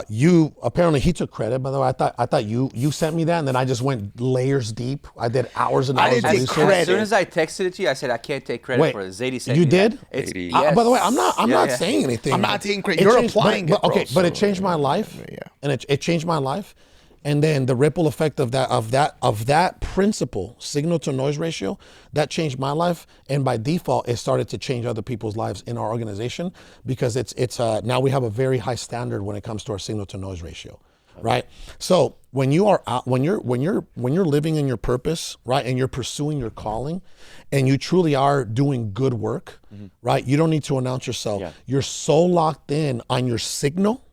He took credit, by the way. I thought you sent me that, and then I just went layers deep. I did hours and hours of
didn't take
research.
credit.
As soon as I texted it to you, I said I can't take credit
Wait,
for it. Zady said
you did?
Yes.
By the way, I'm not saying anything.
I'm not taking credit.
It
You're
changed-
applying
but,
it, bro,
okay, but it
so-
changed my life.
Yeah.
And it changed my life. And then the ripple effect of that principle, signal to noise ratio, that changed my life. And by default, it started to change other people's lives in our organization because it's now we have a very high standard when it comes to our signal to noise ratio. Right. So when you are out, when you're living in your purpose, right, and you're pursuing your calling, and you truly are doing good work, right, you don't need to announce yourself.
Yeah.
You're so locked in on your signal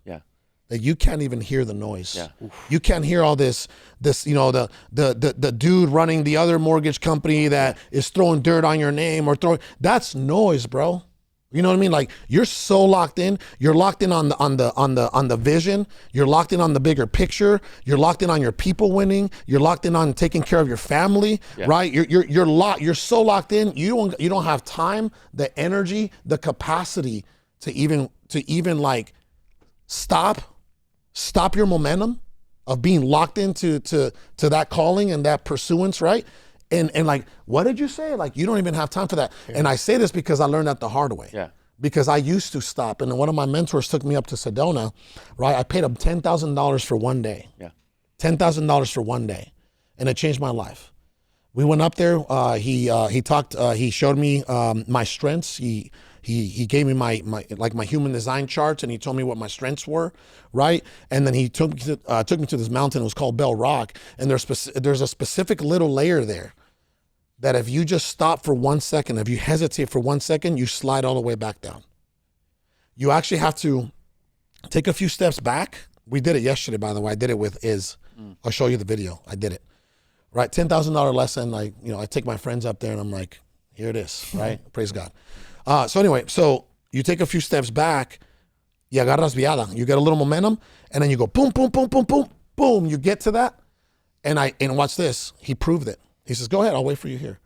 that you can't even hear the noise.
Yeah.
You can't hear all this, the dude running the other mortgage company that is throwing dirt on your name that's noise, bro. You know what I mean? Like you're so locked in. You're locked in on the vision. You're locked in on the bigger picture. You're locked in on your people winning. You're locked in on taking care of your family, right? You're locked. You're so locked in. You don't have time, the energy, the capacity to even like stop your momentum of being locked into that calling and that pursuance, right? And like, what did you say? Like, you don't even have time for that. Yeah. And I say this because I learned that the hard way.
Yeah.
Because I used to stop. And one of my mentors took me up to Sedona, right? I paid him $10,000 for one day.
Yeah.
$10,000 for one day. And it changed my life. We went up there. He talked, he showed me my strengths. He he gave me my human design charts, and he told me what my strengths were, right? And then he took me to this mountain. It was called Bell Rock, and there's a specific little layer there that if you just stop for 1 second, if you hesitate for 1 second, you slide all the way back down. You actually have to take a few steps back. We did it yesterday, by the way. I did it with Iz. I'll show you the video. I did it. Right, $10,000 lesson. I take my friends up there and I'm like, here it is, right? Praise God. So anyway, so you take a few steps back, y agarras viada. You get a little momentum, and then you go boom, boom, boom, boom, boom, boom. You get to that, and watch this. He proved it. He says, go ahead, I'll wait for you here.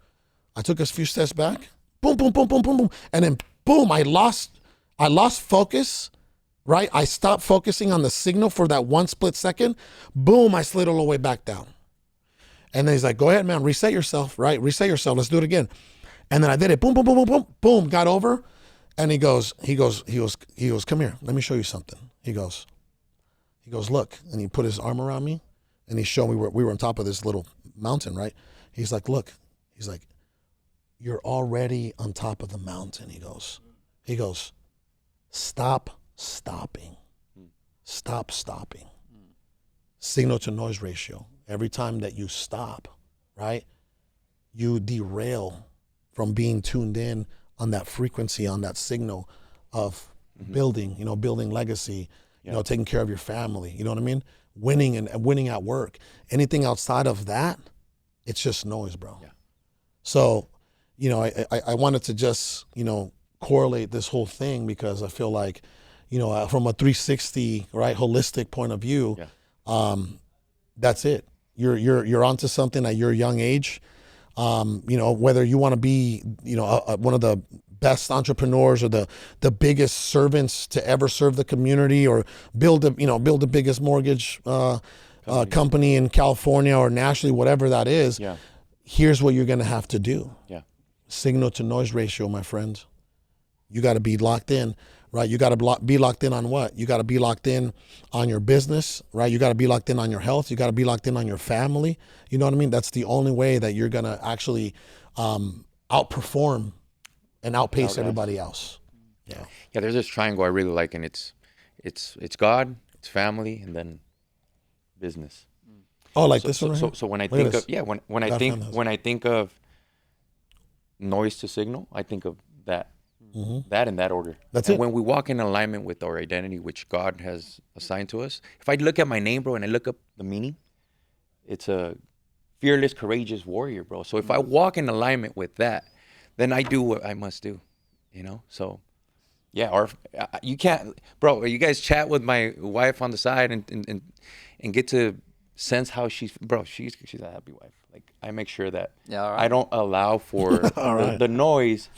I took a few steps back, boom, boom, boom, boom, boom, boom, and then boom, I lost focus, right? I stopped focusing on the signal for that 1 split second. Boom, I slid all the way back down. And then he's like, go ahead, man, reset yourself, right? Reset yourself. Let's do it again. And then I did it. Boom, boom, boom, boom, boom, boom. Got over. And he goes, come here. Let me show you something. He goes, look. And he put his arm around me and he showed me we were on top of this little mountain, right? He's like, look. He's like, you're already on top of the mountain. He goes, stop stopping. Stop stopping. Signal to noise ratio. Every time that you stop, right, you derail from being tuned in on that frequency, on that signal of building legacy, taking care of your family, you know what I mean? Winning at work. Anything outside of that, it's just noise, bro. Yeah. So, I wanted to just, correlate this whole thing because I feel like, from a 360, right, holistic point of view, that's it. You're onto something at your young age. Whether you want to be, one of the best entrepreneurs or the biggest servants to ever serve the community, or build the biggest mortgage company in California or nationally, whatever that is. Yeah. Here's what you're gonna have to do. Yeah. Signal to noise ratio, my friends. You got to be locked in. Right, you got to be locked in on what? You got to be locked in on your business, right? You got to be locked in on your health. You got to be locked in on your family. You know what I mean? That's the only way that you're gonna actually outperform and outpace everybody else. Yeah.
Yeah. There's this triangle I really like, and it's God, it's family, and then business.
Oh, like this one. Right here?
So when I think of when I think of noise to signal, I think of that. That in that order.
That's it.
When we walk in alignment with our identity, which God has assigned to us, if I look at my name, bro, and I look up the meaning, it's a fearless, courageous warrior, bro. So if I walk in alignment with that, then I do what I must do, So, yeah, or you can't, bro. You guys chat with my wife on the side and get to sense how she's a happy wife. Like, I make sure that I don't allow for the noise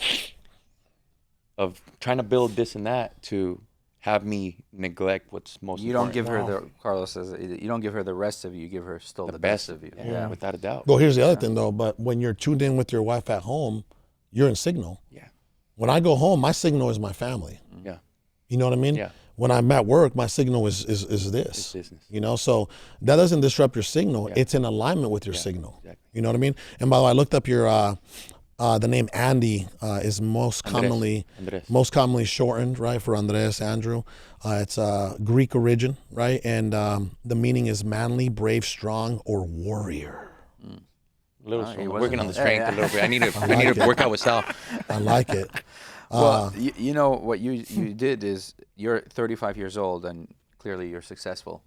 of trying to build this and that to have me neglect what's most important.
You don't give her Carlos says, you don't give her the rest of you, you give her still the best of you.
Yeah, without a doubt.
Well, here's the other thing though, but when you're tuned in with your wife at home, you're in signal.
Yeah.
When I go home, my signal is my family.
Yeah.
You know what I mean?
Yeah.
When I'm at work, my signal is this.
It's business.
So that doesn't disrupt your signal. Yeah. It's in alignment with your signal. Exactly. You know what I mean? And by the way, I looked up your the name Andy is most commonly shortened, right, for Andres, Andrew. It's Greek origin, right, and the meaning is manly, brave, strong, or warrior.
A little strong. Working on the strength a little bit. I need to work out with Sal.
I like it.
Well, what you did is you're 35 years old and clearly you're successful,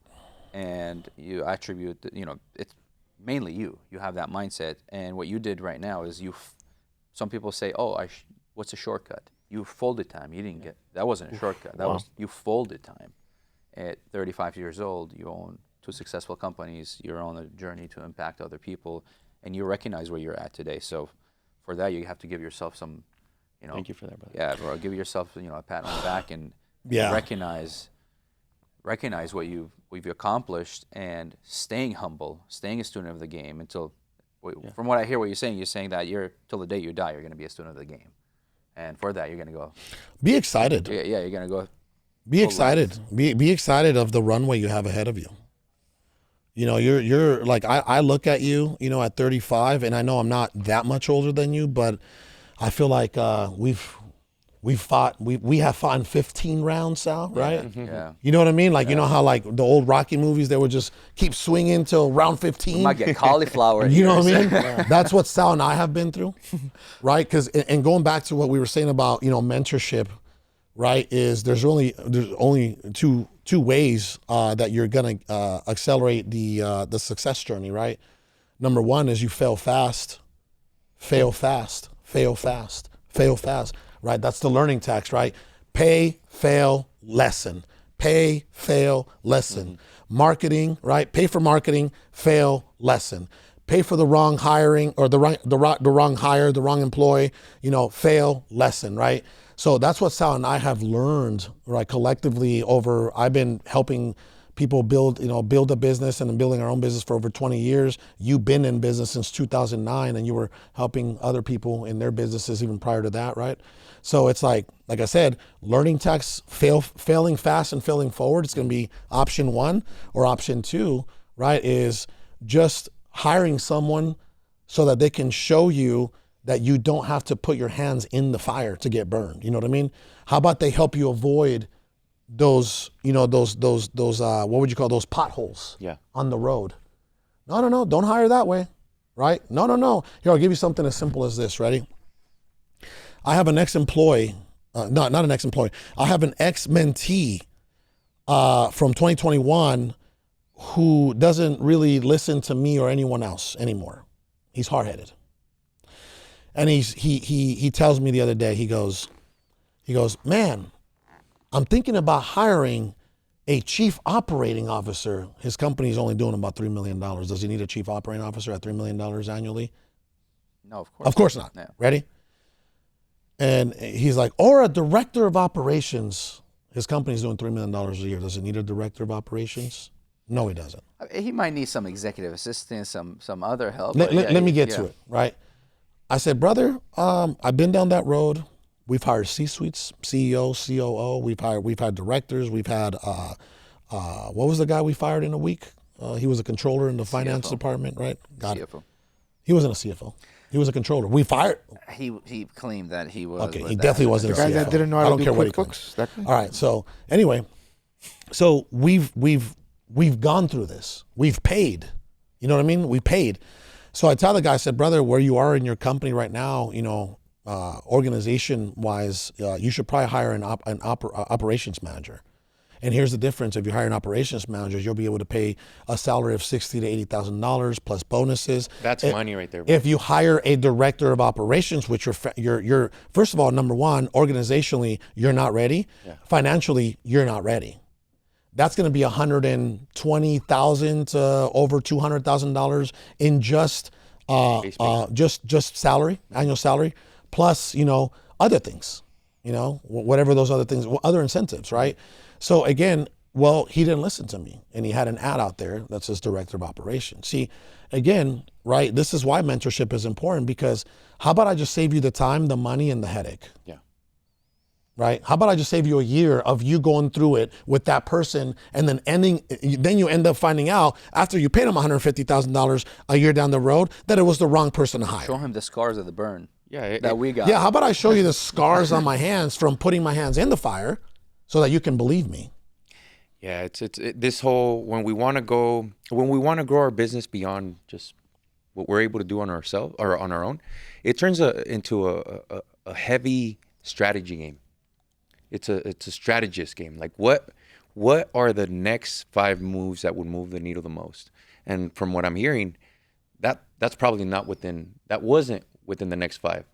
and you attribute it's mainly you have that mindset, and what you did right now is some people say, what's a shortcut? You folded time. You didn't get, that wasn't a shortcut. That was, you folded time. At 35 years old, you own 2 successful companies. You're on a journey to impact other people, and you recognize where you're at today. So for that, you have to give yourself some,
Thank you for that, brother.
Yeah, bro, give yourself, a pat on the back and recognize what we've accomplished, and staying humble, staying a student of the game until, from what I hear, what you're saying that till the day you die, you're going to be a student of the game, and for that, you're going to go.
Be excited.
Yeah, you're going to go.
Be excited. Be excited of the runway you have ahead of you. You're like, I look at you, at 35, and I know I'm not that much older than you, but I feel like we've We have fought in 15 rounds, Sal, right?
Yeah.
You know what I mean? Like, you know how like the old Rocky movies, they would just keep swinging till round 15?
You might get cauliflower.
You know what I
ears.
mean? That's what Sal and I have been through, right? Because, and going back to what we were saying about, you know, mentorship, right, is there's only two ways that you're going to accelerate the success journey, right? Number one is you fail fast, fail fast, fail fast, fail fast, right? That's the learning text, right? Pay, fail, lesson. Pay, fail, lesson. Marketing, right? Pay for marketing, fail, lesson. Pay for the wrong hiring or the wrong hire, the wrong employee, you know, fail, lesson, right? So that's what Sal and I have learned, right, collectively over, I've been helping people build a business and building our own business for over 20 years. You've been in business since 2009 and you were helping other people in their businesses even prior to that, right? So it's like I said, learning text, failing fast and failing forward, it's gonna be option one. Or option two, right, is just hiring someone so that they can show you that you don't have to put your hands in the fire to get burned. You know what I mean? How about they help you avoid those, you know, those what would you call those potholes on the road? No, don't hire that way, right? No. Here, I'll give you something as simple as this. Ready? I have an ex-employee, not an ex-employee. I have an ex-mentee from 2021 who doesn't really listen to me or anyone else anymore. He's hard-headed, and he tells me the other day. He goes, man, I'm thinking about hiring a chief operating officer. His company's only doing about $3 million. Does he need a chief operating officer at $3 million annually?
No, of course.
Of course not.
No.
Ready? And he's like, or a director of operations. His company's doing $3 million a year. Does it need a director of operations? No, he doesn't.
He might need some executive assistance, some other help.
Let me get to it, right? I said, brother, I've been down that road. We've hired C-suites, CEO, COO. We've had directors. We've had what was the guy we fired in a week? He was a controller in the finance department, right?
CFO.
He wasn't a CFO. He was a controller. We fired.
He claimed that he was.
Okay, he definitely wasn't a
The guy
CFO.
that didn't know how
I
to
don't
do
care what he
QuickBooks. That guy?
All right. So anyway, so we've gone through this. We've paid. You know what I mean? We paid. So I tell the guy, I said, brother, where you are in your company right now, you know, organization-wise, you should probably hire an operations manager. And here's the difference: if you hire an operations manager, you'll be able to pay a salary of $60,000 to $80,000 plus bonuses.
That's money right there, bro.
If you hire a director of operations, which you're first of all, number one, organizationally, you're not ready. Yeah. Financially, you're not ready. That's going to be $120,000 to over $200,000 in just salary, annual salary, plus, you know, other things, you know, whatever those other things, other incentives, right? So again, well, he didn't listen to me, and he had an ad out there that says director of operations. See, again, right, this is why mentorship is important, because how about I just save you the time, the money, and the headache? Yeah. Right? How about I just save you a year of you going through it with that person, and then then you end up finding out after you paid him $150,000 a year down the road that it was the wrong person to hire.
Show him the scars of the burn.
Yeah,
that we got.
Yeah, how about I show you the scars on my hands from putting my hands in the fire, so that you can believe me.
Yeah, it's this whole when we want to grow our business beyond just what we're able to do on ourselves or on our own, it turns into a heavy strategy game. It's a strategist game. Like what are the next 5 moves that would move the needle the most? And from what I'm hearing, that's probably not wasn't within the next 5.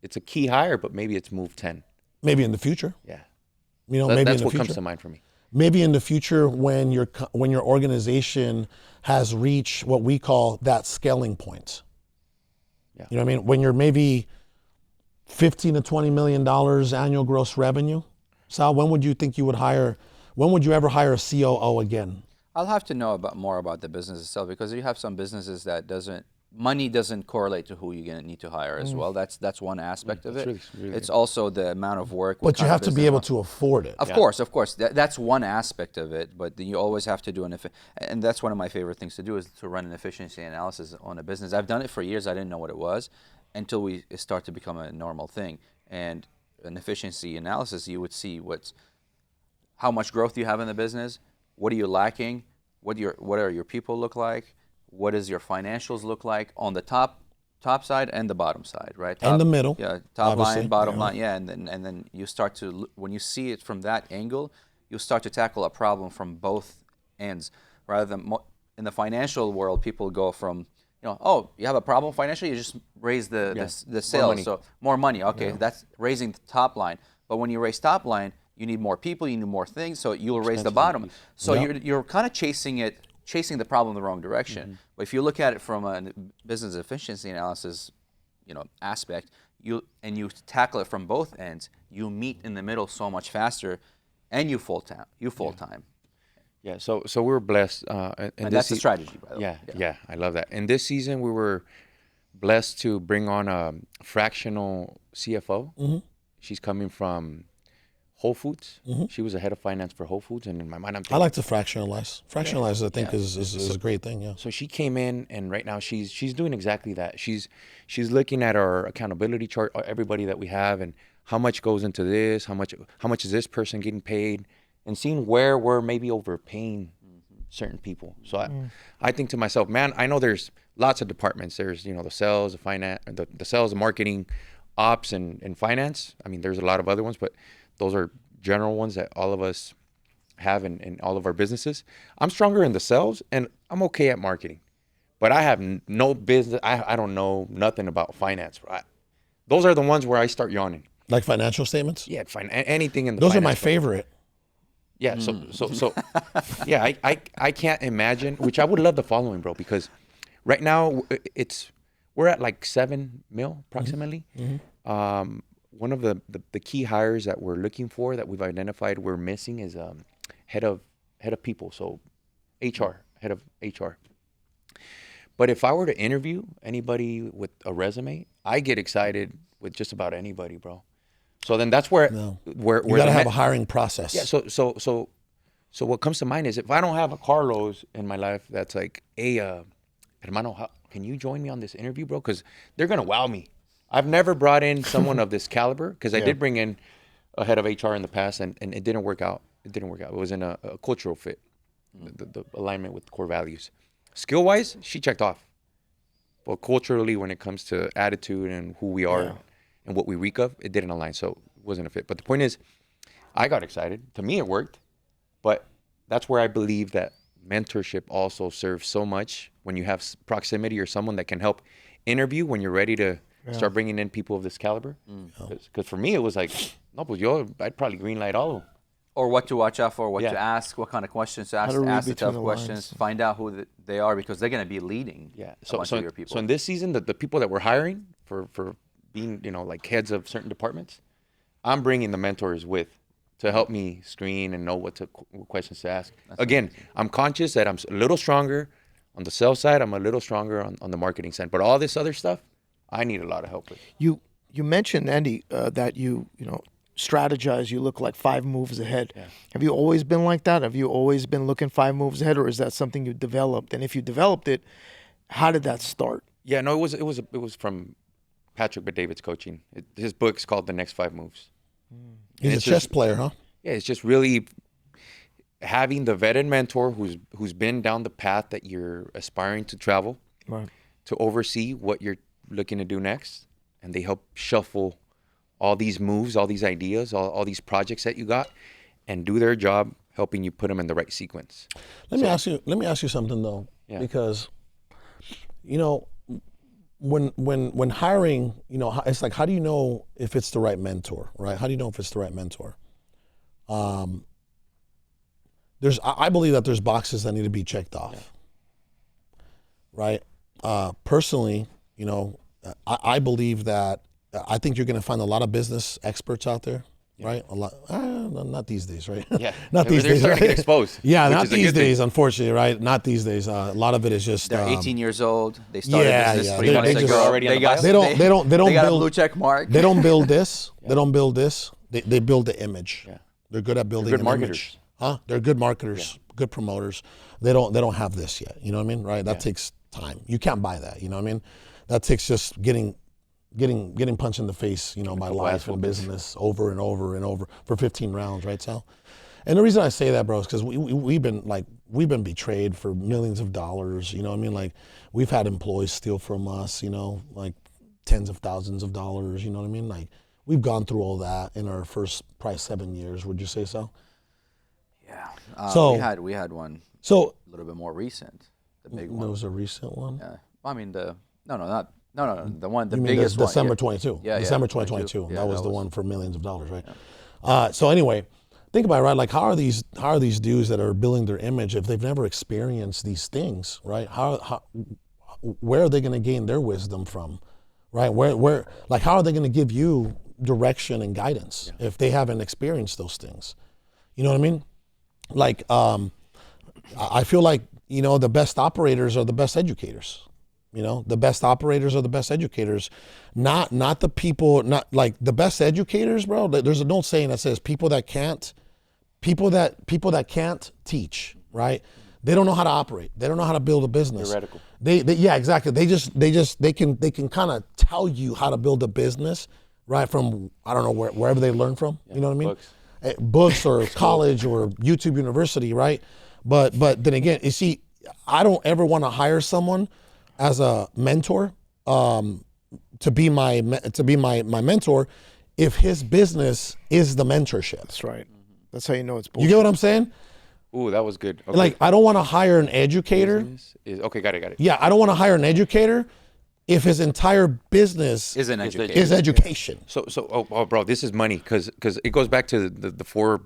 It's a key hire, but maybe it's move 10.
Maybe in the future.
Yeah.
You know, maybe
that's
in the
what
future.
comes to mind for me.
Maybe in the future when your organization has reached what we call that scaling point. Yeah. You know what I mean? When you're maybe $15 to $20 million annual gross revenue. Sal, when would you think you would hire? When would you ever hire a COO again?
I'll have to know more about the business itself, because you have some businesses that money doesn't correlate to who you're going to need to hire as well. That's one aspect of it. Really it's also the amount of work.
But you have to be able to afford it.
Of course. That's one aspect of it, but you always have to do and that's one of my favorite things to do, is to run an efficiency analysis on a business. I've done it for years. I didn't know what it was until we start to become a normal thing. And an efficiency analysis, you would see how much growth you have in the business, what are you lacking, what are your people look like, what does your financials look like on the top side and the bottom side, right?
And the middle.
Yeah, top
obviously.
line, bottom line, yeah, and then you start to, when you see it from that angle, you'll start to tackle a problem from both ends, rather than in the financial world, people go from, oh, you have a problem financially, you just raise the sales, so more money. Okay, that's raising the top line. But when you raise top line, you need more people, you need more things, so you'll raise the bottom. So you're kind of chasing the problem in the wrong direction. But if you look at it from a business efficiency analysis, aspect, you tackle it from both ends, you meet in the middle so much faster, and you full time.
Yeah, so we were blessed. And
that's the strategy, by the way.
Yeah, I love that. And this season, we were blessed to bring on a fractional CFO.
Mm-hmm.
She's coming from Whole Foods. Mm-hmm. She was a head of finance for Whole Foods, and in my mind, I'm thinking,
I like to fractionalize. Fractionalize, I think, is a great thing. Yeah.
So she came in, and right now she's doing exactly that. She's looking at our accountability chart, everybody that we have, and how much goes into this, how much is this person getting paid, and seeing where we're maybe overpaying certain people. So I think to myself, man, I know there's lots of departments. There's the sales, the finance, the sales, marketing, ops, and finance. I mean, there's a lot of other ones, but those are general ones that all of us have in all of our businesses. I'm stronger in the sales, and I'm okay at marketing, but I have no business. I don't know nothing about finance. Those are the ones where I start yawning.
Like financial statements?
Yeah, anything in the
those are my
world.
favorite.
Yeah, so yeah, I can't imagine, which I would love the following, bro, because right now we're at like 7 mil approximately. Mm-hmm. One of the key hires that we're looking for, that we've identified we're missing, is head of people, so HR, head of HR. But if I were to interview anybody with a resume, I get excited with just about anybody, bro. So then that's where
you gotta have a hiring process.
Yeah. So what comes to mind is, if I don't have a Carlos in my life that's like, hey, hermano, can you join me on this interview, bro? Because they're gonna wow me. I've never brought in someone of this caliber, because I did bring in a head of HR in the past, and it didn't work out. It wasn't a cultural fit, the alignment with core values. Skill wise, she checked off, but culturally, when it comes to attitude and who we are and what we reek of, it didn't align, so it wasn't a fit. But the point is, I got excited. To me, it worked, but that's where I believe that mentorship also serves so much, when you have proximity or someone that can help interview when you're ready to start bringing in people of this caliber. Because for me, it was like, no, pues I'd probably green light all of them.
Or what to watch out for, what to ask, what kind of questions to ask, ask the tough questions, find out who they are, because they're going to be leading a bunch of your people.
So in this season, the people that we're hiring for being, like heads of certain departments, I'm bringing the mentors to help me screen and know what questions to ask. Again, I'm conscious that I'm a little stronger on the sales side. I'm a little stronger on the marketing side. But all this other stuff, I need a lot of help with.
You mentioned, Andy, that you strategize. You look like 5 moves ahead. Yeah. Have you always been like that? Have you always been looking 5 moves ahead, or is that something you developed? And if you developed it, how did that start?
Yeah, no, it was from Patrick Bet-David's coaching. His book is called The Next 5 Moves.
He's a chess player, huh?
Yeah, it's just really having the vetted mentor who's been down the path that you're aspiring to travel, to oversee what you're looking to do next, and they help shuffle all these moves, all these ideas, all these projects that you got, and do their job helping you put them in the right sequence.
Let me ask you something though, because when hiring, it's like, how do you know if it's the right mentor, right? How do you know if it's the right mentor? I believe that there's boxes that need to be checked off, right? Personally, I believe that I think you're going to find a lot of business experts out there, right? A lot, not these days, right?
Yeah,
not these days, right?
Get exposed.
Yeah, not these days, unfortunately, right? Not these days. A lot of it is just
they're 18 years old. They started business 3 months ago.
Already
they got a
blue check mark.
They don't build this. They don't build this. They build the image. Yeah. They're good at building an image. Huh? They're good marketers, good promoters. They don't have this yet. You know what I mean? Right? That takes time. You can't buy that. You know what I mean? That takes just getting getting punched in the face, by
couple
life
ass
and
whoopings.
business over and over and over for 15 rounds, right, Sal? And the reason I say that, bro, is because we've been betrayed for millions of dollars. You know what I mean? Like, we've had employees steal from us. Like tens of thousands of dollars. You know what I mean? Like, we've gone through all that in our first probably 7 years. Would you say so?
Yeah.
So-
we had one
So
a little bit more recent. The big
there
one.
was a recent one.
Yeah. I mean the no, the one, the
You mean
biggest one.
December
Yeah.
22?
Yeah,
December
22.
2022.
Yeah,
that was the one for millions of dollars, right? So anyway, think about it, right? Like, how are these dudes that are building their image if they've never experienced these things, right? Where are they going to gain their wisdom from, right? Where like, how are they going to give you direction and guidance if they haven't experienced those things? You know what I mean? Like, I feel like, the best operators are the best educators. The best operators are the best educators, not the people, not like the best educators, bro. There's an old saying that says people that can't teach, right? They don't know how to operate. They don't know how to build a business.
Theoretical.
Yeah, exactly. They can kind of tell you how to build a business, right? From, I don't know, wherever they learn from. You know what I mean? Books or college or YouTube University, right? But then again, you see, I don't ever want to hire someone as a mentor, to be my mentor, if his business is the mentorship.
That's right. That's how you know it's
You
bullshit.
get what I'm saying?
Ooh, that was good. Okay.
Like, I don't want to hire an educator.
Okay, got it.
Yeah, I don't want to hire an educator if his entire business
Is an
Is
education.
is education.
So, bro, this is money because it goes back to the four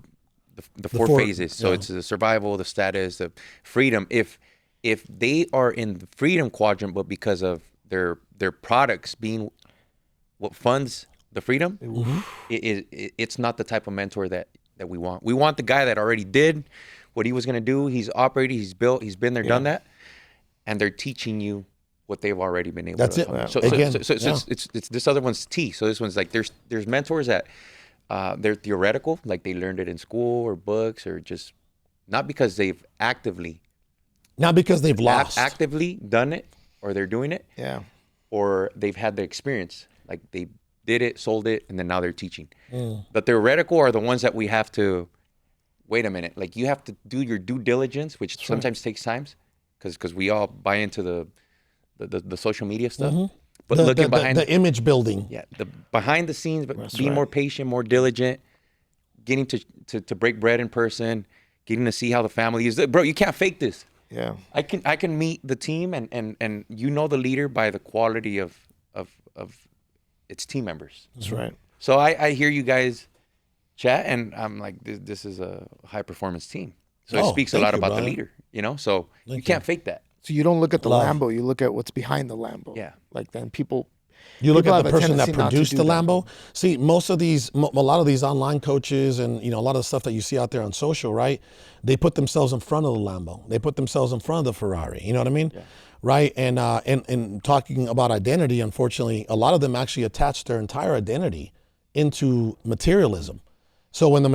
four-
phases. So it's the survival, the status, the freedom. If they are in the freedom quadrant, but because of their products being what funds the freedom, it's not the type of mentor that we want. We want the guy that already did what he was going to do. He's operated, he's built, he's been there, done that, and they're teaching you what they've already been able
That's
to
it.
accomplish.
Yeah.
So,
Again,
so
yeah.
it's this other one's T. So this one's like there's mentors that they're theoretical, like they learned it in school or books, or just not because they've actively
Not because they've lost.
actively done it or they're doing it,
Yeah.
or they've had the experience, like they did it, sold it, and then now they're teaching. The theoretical are the ones that we have to wait a minute. Like, you have to do your due diligence, which sometimes takes time, because we all buy into the social media stuff. But looking behind
the image building.
yeah, the behind the scenes, but being more patient, more diligent, getting to break bread in person, getting to see how the family is. Bro, you can't fake this.
Yeah.
I can meet the team and the leader by the quality of its team members.
That's right.
So I hear you guys chat, and I'm like, this is a high performance team. So it speaks a
thank
lot
you,
about the
Brian.
leader, So you can't fake that.
So you don't look at the
Love.
Lambo, you look at what's behind the Lambo.
Yeah.
Like, then people
You look
People
at the
have a
person that
tendency not to
produced
do
the
that.
Lambo. See, a lot of these online coaches and a lot of the stuff that you see out there on social, right? They put themselves in front of the Lambo. They put themselves in front of the Ferrari. You know what I mean? Yeah. Right? And talking about identity, unfortunately, a lot of them actually attach their entire identity into materialism. So when the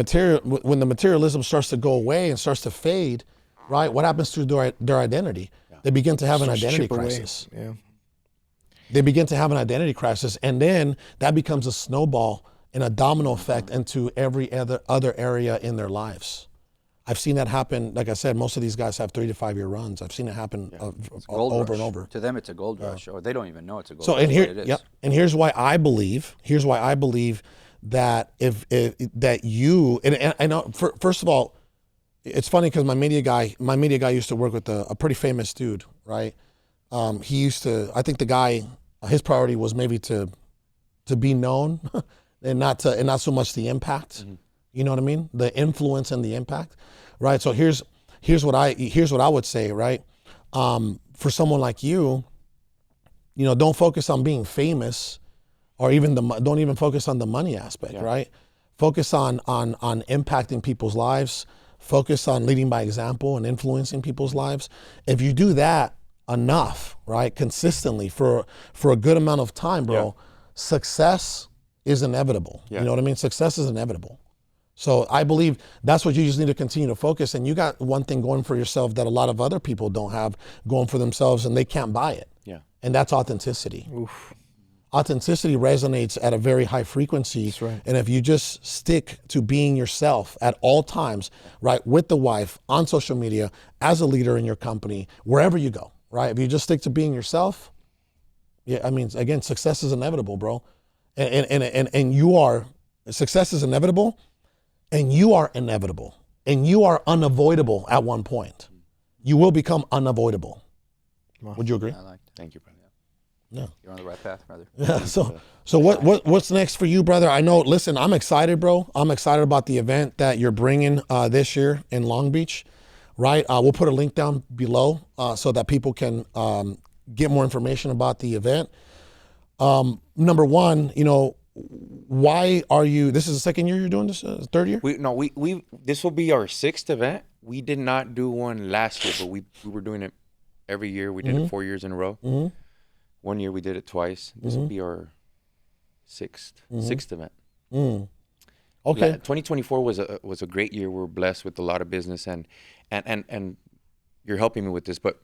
materialism starts to go away and starts to fade, right? What happens to their identity? Yeah. They begin to have an identity
chip away.
crisis.
Yeah.
They begin to have an identity crisis, and then that becomes a snowball and a domino effect into every other area in their lives. I've seen that happen. Like I said, most of these guys have 3 to 5 year runs. I've seen it happen over and over.
To them, it's a gold rush, or they don't even know it's a gold
So
rush.
and here,
but it is.
yep. And here's why I believe that that you and I know. First of all, it's funny because my media guy used to work with a pretty famous dude, right? He used to. I think the guy, his priority was maybe to be known, and not so much the impact. Mm-hmm. You know what I mean? The influence and the impact, right? So here's what I would say, right? For someone like you, don't focus on being famous, or don't even focus on the money aspect, right? Focus on impacting people's lives. Focus on leading by example and influencing people's lives. If you do that enough, right, consistently for a good amount of time, bro, success is inevitable. Yeah. You know what I mean? Success is inevitable. So I believe that's what you just need to continue to focus. And you got one thing going for yourself that a lot of other people don't have going for themselves, and they can't buy it. Yeah. And that's authenticity. Oof. authenticity resonates at a very high frequency.
That's right.
And if you just stick to being yourself at all times, right, with the wife, on social media, as a leader in your company, wherever you go, right? If you just stick to being yourself, yeah, I mean, again, success is inevitable, bro. And you are, success is inevitable, and you are inevitable, and you are unavoidable at one point. You will become unavoidable.
Wow.
Would you agree?
I like that.
Thank you, brother.
Yeah.
You're on the right path, brother.
Yeah. So what's next for you, brother? I know. Listen, I'm excited, bro. I'm excited about the event that you're bringing this year in Long Beach, right? We'll put a link down below so that people can get more information about the event. Number one, you know, why are you? This is the second year you're doing this. Third year?
We this will be our 6th event. We did not do one last year, but we were doing it every year. We did it 4 years in a row.
Mm-hmm.
1 year we did it twice. This will be our sixth event.
Mm. Okay.
2024 was a great year. We were blessed with a lot of business, and you're helping me with this, but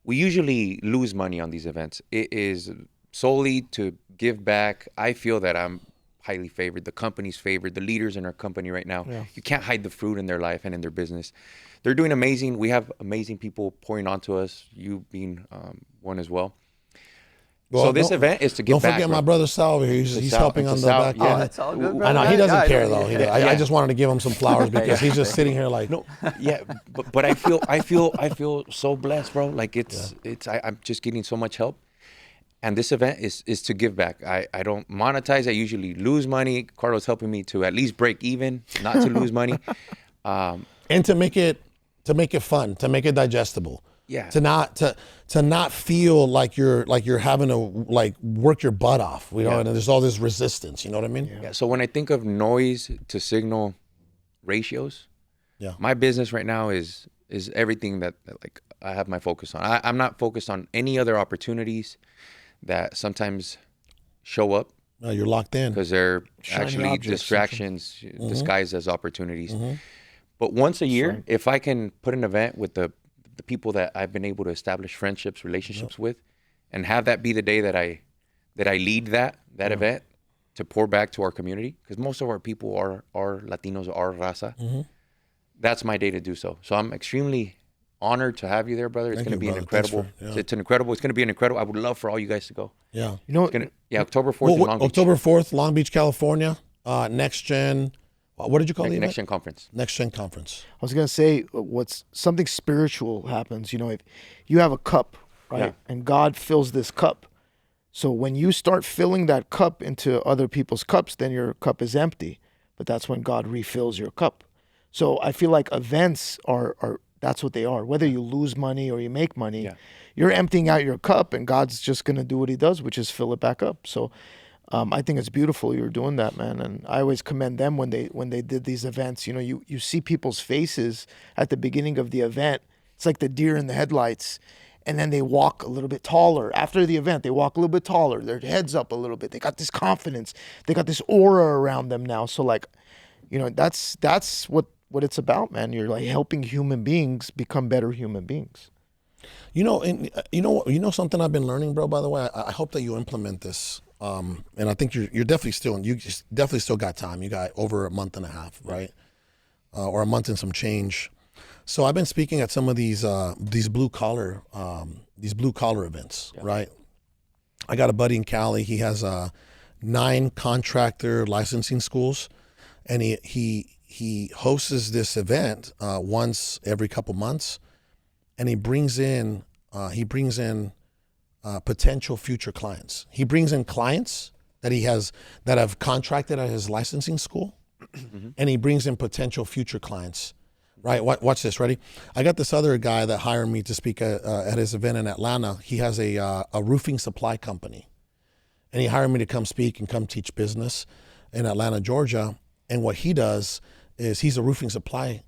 we usually lose money on these events. It is solely to give back. I feel that I'm highly favored. The company's favored. The leaders in our company right now, you can't hide the fruit in their life and in their business. They're doing amazing. We have amazing people pouring onto us, you being one as well.
Well,
so this event is to give back.
Don't forget my brother Sal over here. He's helping on the
Sal,
back
yeah.
end.
It's all good, bro.
I know he doesn't care though.
Yeah.
I just wanted to give him some flowers because he's just sitting here like.
No, yeah, but I feel so blessed, bro. Like I'm just getting so much help, and this event is to give back. I don't monetize. I usually lose money. Carlos helping me to at least break even, not to lose money,
and to make it fun, to make it digestible.
Yeah.
To not feel like you're having to like work your butt off, you know, and there's all this resistance, you know what I mean?
Yeah. So when I think of noise to signal ratios, my business right now is everything that like I have my focus on. I'm not focused on any other opportunities that sometimes show up.
No, you're locked in
because they're
Shiny
actually
objects,
distractions disguised as opportunities. But once a year, if I can put an event with the people that I've been able to establish friendships, relationships with, and have that be the day that I lead that event to pour back to our community, because most of our people are Latinos, are raza. That's my day to do so. So I'm extremely honored to have you there, brother. It's going to be
brother.
an incredible. It's incredible. It's going to be an incredible. I would love for all you guys to go.
Yeah.
You know,
October 4th in Long Beach.
October 4th, Long Beach, California. Next Gen. What did you call the event?
Next Gen Conference.
Next Gen Conference.
I was gonna say, what's something spiritual happens. You know, if you have a cup, right, and God fills this cup, so when you start filling that cup into other people's cups, then your cup is empty. But that's when God refills your cup. So I feel like events are that's what they are. Whether you lose money or you make money, you're emptying out your cup, and God's just gonna do what He does, which is fill it back up. So. I think it's beautiful you're doing that, man. And I always commend them when they did these events. You know, you see people's faces at the beginning of the event. It's like the deer in the headlights. And then they walk a little bit taller. After the event, they walk a little bit taller. Their heads up a little bit. They got this confidence. They got this aura around them now. So like, you know, that's what it's about, man. You're like helping human beings become better human beings.
You know, and you know something I've been learning, bro, by the way. I hope that you implement this. And I think you're definitely still got time. You got over a month and a half, right? Or a month and some change. So I've been speaking at some of these blue collar events, right? I got a buddy in Cali. He has 9 contractor licensing schools, and he hosts this event once every couple months, and he brings in potential future clients. He brings in clients that have contracted at his licensing school, and he brings in potential future clients. Right? Watch this. Ready? I got this other guy that hired me to speak at his event in Atlanta. He has a roofing supply company, and he hired me to come speak and come teach business in Atlanta, Georgia. And what he does is he's a roofing supply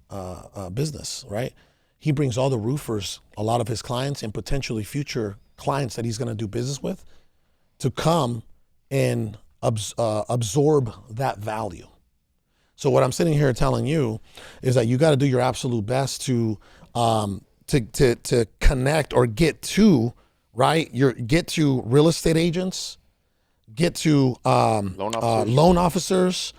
business. Right? He brings all the roofers, a lot of his clients, and potentially future clients that he's going to do business with, to come and absorb that value. So what I'm sitting here telling you is that you got to do your absolute best to connect or get to real estate agents, get to loan officers,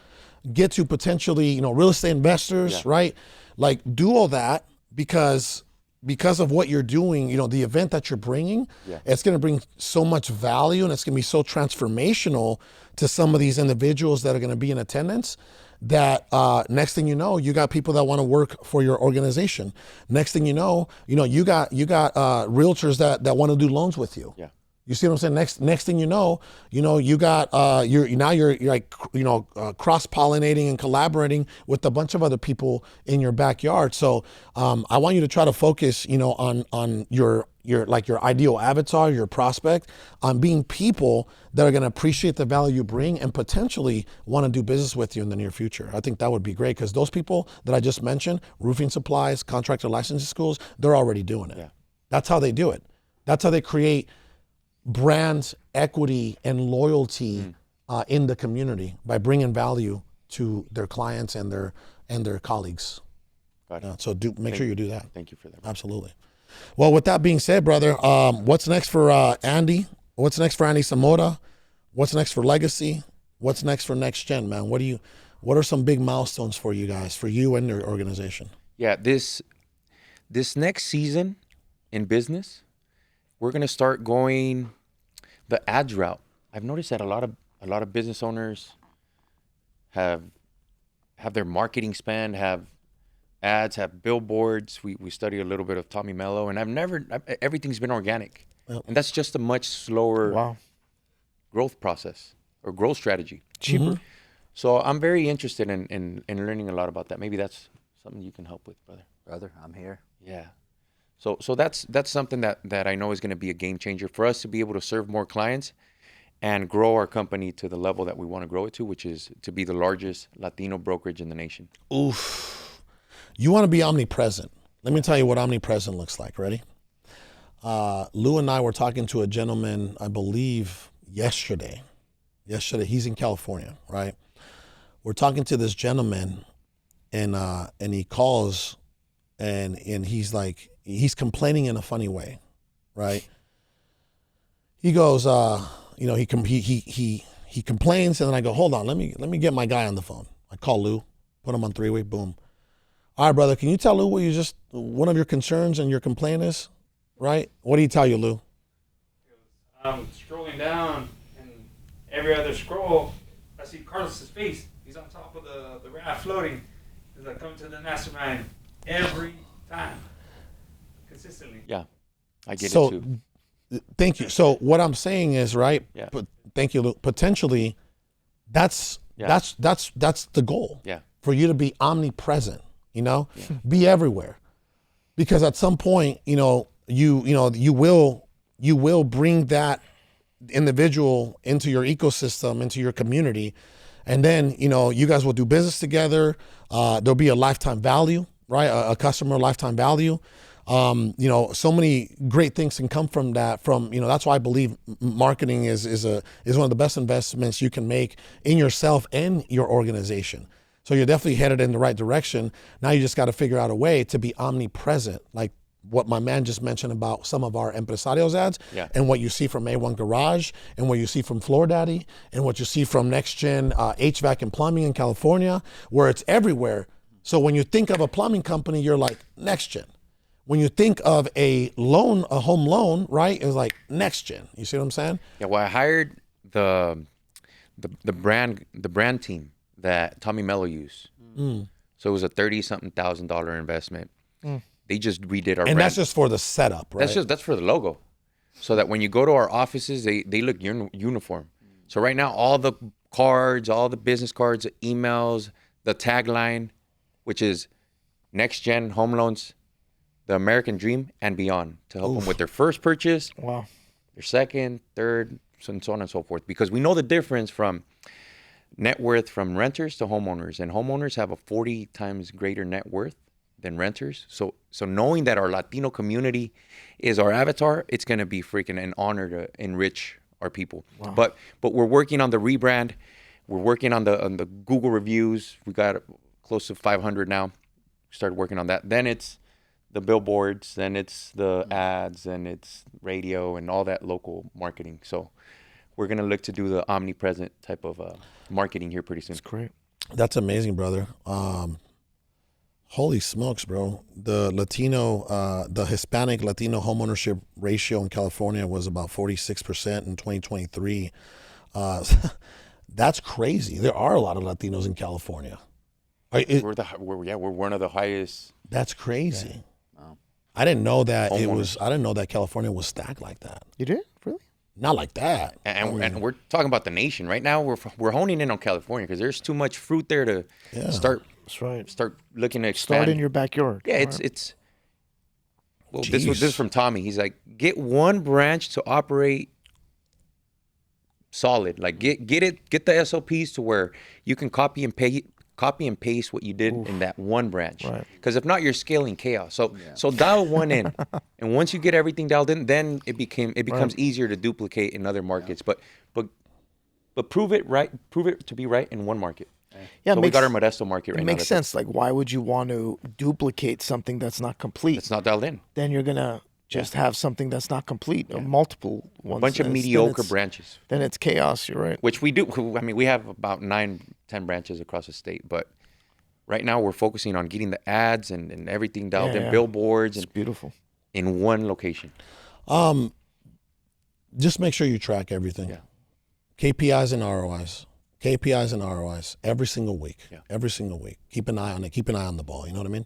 get to potentially, real estate investors, right? Like do all that because of what you're doing, the event that you're bringing, it's going to bring so much value and it's going to be so transformational to some of these individuals that are going to be in attendance that next thing you know, you got people that want to work for your organization. Next thing you know, you got realtors that want to do loans with you.
Yeah.
You see what I'm saying? Next thing you know, you got you're like cross-pollinating and collaborating with a bunch of other people in your backyard. So I want you to try to focus, on your ideal avatar, your prospect, on being people that are going to appreciate the value you bring and potentially want to do business with you in the near future. I think that would be great because those people that I just mentioned, roofing supplies, contractor licensing schools, they're already doing it.
Yeah.
That's how they do it. That's how they create brand equity and loyalty in the community by bringing value to their clients and their colleagues.
Got it.
So make sure you do that.
Thank you for that.
Absolutely. Well, with that being said, brother, what's next for Andy? What's next for Andy Zamora? What's next for Legacy? What's next for Next Gen, man? What are some big milestones for you guys, for you and your organization?
Yeah, this next season in business, we're gonna start going the ads route. I've noticed that a lot of business owners have their marketing spend, have ads, have billboards. We study a little bit of Tommy Mello, and everything's been organic, and that's just a much slower growth process or growth strategy.
Cheaper. Mm-hmm.
So I'm very interested in learning a lot about that. Maybe that's something you can help with, brother.
Brother, I'm here.
Yeah. So that's something that I know is going to be a game changer for us to be able to serve more clients and grow our company to the level that we want to grow it to, which is to be the largest Latino brokerage in the nation.
Oof. You want to be omnipresent. Let me tell you what omnipresent looks like. Ready? Lou and I were talking to a gentleman, I believe, yesterday. He's in California, right? We're talking to this gentleman and he calls and he's like, he's complaining in a funny way, right? He goes, he complains, and then I go, hold on, let me get my guy on the phone. I call Lou, put him on three-way, boom. All right, brother, can you tell Lou one of your concerns and your complaint is, right? What do you tell you, Lou?
I'm scrolling down, and every other scroll, I see Carlos's face. He's on top of the raft floating. He's like, come to the mastermind every time. Consistently.
Yeah, I get it too.
Thank you. So what I'm saying is, right?
Yeah.
But thank you, Luke. Potentially, that's the goal.
Yeah.
For you to be omnipresent, be everywhere, because at some point, you will bring that individual into your ecosystem, into your community, and then you guys will do business together. There'll be a lifetime value, right? A customer lifetime value. So many great things can come from that. That's why I believe marketing is one of the best investments you can make in yourself and your organization. So you're definitely headed in the right direction. Now you just got to figure out a way to be omnipresent, like what my man just mentioned about some of our empresarios ads, and what you see from A1 Garage, and what you see from Floor Daddy, and what you see from Next Gen HVAC and Plumbing in California, where it's everywhere. So when you think of a plumbing company, you're like Next Gen. When you think of a home loan, right, it's like Next Gen. You see what I'm saying?
Yeah. Well, I hired the brand team that Tommy Mello used. So it was a $30,000 investment. They just redid our brand.
And that's just for the setup, right?
That's for the logo, so that when you go to our offices, they look uniform. So right now, all the cards, all the business cards, the emails, the tagline, which is Next Gen Home Loans, the American Dream and beyond, to help them with their first purchase, their second, third, and so on and so forth. Because we know the difference from net worth from renters to homeowners, and homeowners have a 40 times greater net worth than renters. So knowing that our Latino community is our avatar, it's going to be freaking an honor to enrich our people. Wow. But we're working on the rebrand. We're working on the Google reviews. We got close to 500 now. Started working on that. Then it's the billboards, then it's the ads, and it's radio and all that local marketing. So we're gonna look to do the omnipresent type of marketing here pretty soon.
That's great.
That's amazing, brother. Holy smokes, bro. The Hispanic Latino homeownership ratio in California was about 46% in 2023. That's crazy. There are a lot of Latinos in California.
We're one of the highest.
That's crazy.
Yeah. Wow.
I didn't know that
Homeowners.
I didn't know that California was stacked like that.
You did? Really?
Not like that.
And we're talking about the nation right now. We're honing in on California because there's too much fruit there to start.
That's right.
Start looking to expand.
Start in your backyard.
Yeah,
Right.
it's. Well, this is from Tommy. He's like, get one branch to operate solid. Like get the SOPs to where you can copy and paste what you did in that one branch.
Right.
Because if not, you're scaling chaos. So dial one in, and once you get everything dialed in, then it becomes easier to duplicate in other markets. But prove it to be right in one market.
Yeah,
so we got our Modesto market right now.
It makes sense. Like, why would you want to duplicate something that's not complete?
It's not dialed in.
Then you're gonna just have something that's not complete, or multiple ones.
A bunch of
Then
mediocre branches.
Then it's chaos. You're right.
Which we do. I mean, we have about 9-10 branches across the state, but right now we're focusing on getting the ads and everything dialed in, billboards,
It's beautiful.
in one location.
Just make sure you track everything.
Yeah.
KPIs and ROIs. KPIs and ROIs every single week.
Yeah.
Every single week. Keep an eye on it. Keep an eye on the ball. You know what I mean?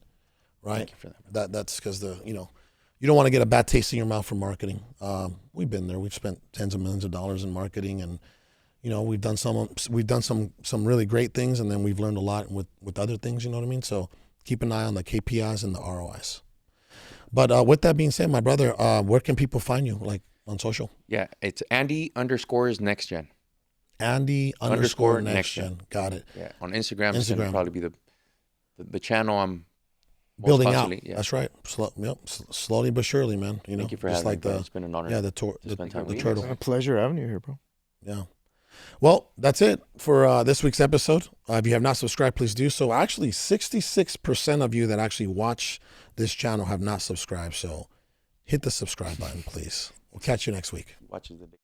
Right.
Thank you for that.
That's because you don't want to get a bad taste in your mouth from marketing. We've been there. We've spent tens of millions of dollars in marketing, and we've done some really great things, and then we've learned a lot with other things. You know what I mean? So keep an eye on the KPIs and the ROIs. But with that being said, my brother, where can people find you, like on social?
Yeah, it's Andy_NextGen.
Andy_NextGen. Got it.
Yeah, on Instagram. It's gonna probably be the channel I'm most
Building out.
constantly- Yeah.
That's right. Slowly but surely, man.
Thank you for
just
having
like
me. It's been an honor.
the
to spend time with you
turtle.
guys.
It's a pleasure having you here, bro.
Yeah. Well, that's it for this week's episode. If you have not subscribed, please do so. Actually, 66% of you that actually watch this channel have not subscribed. So hit the subscribe button, please. We'll catch you next week.
Watches the day.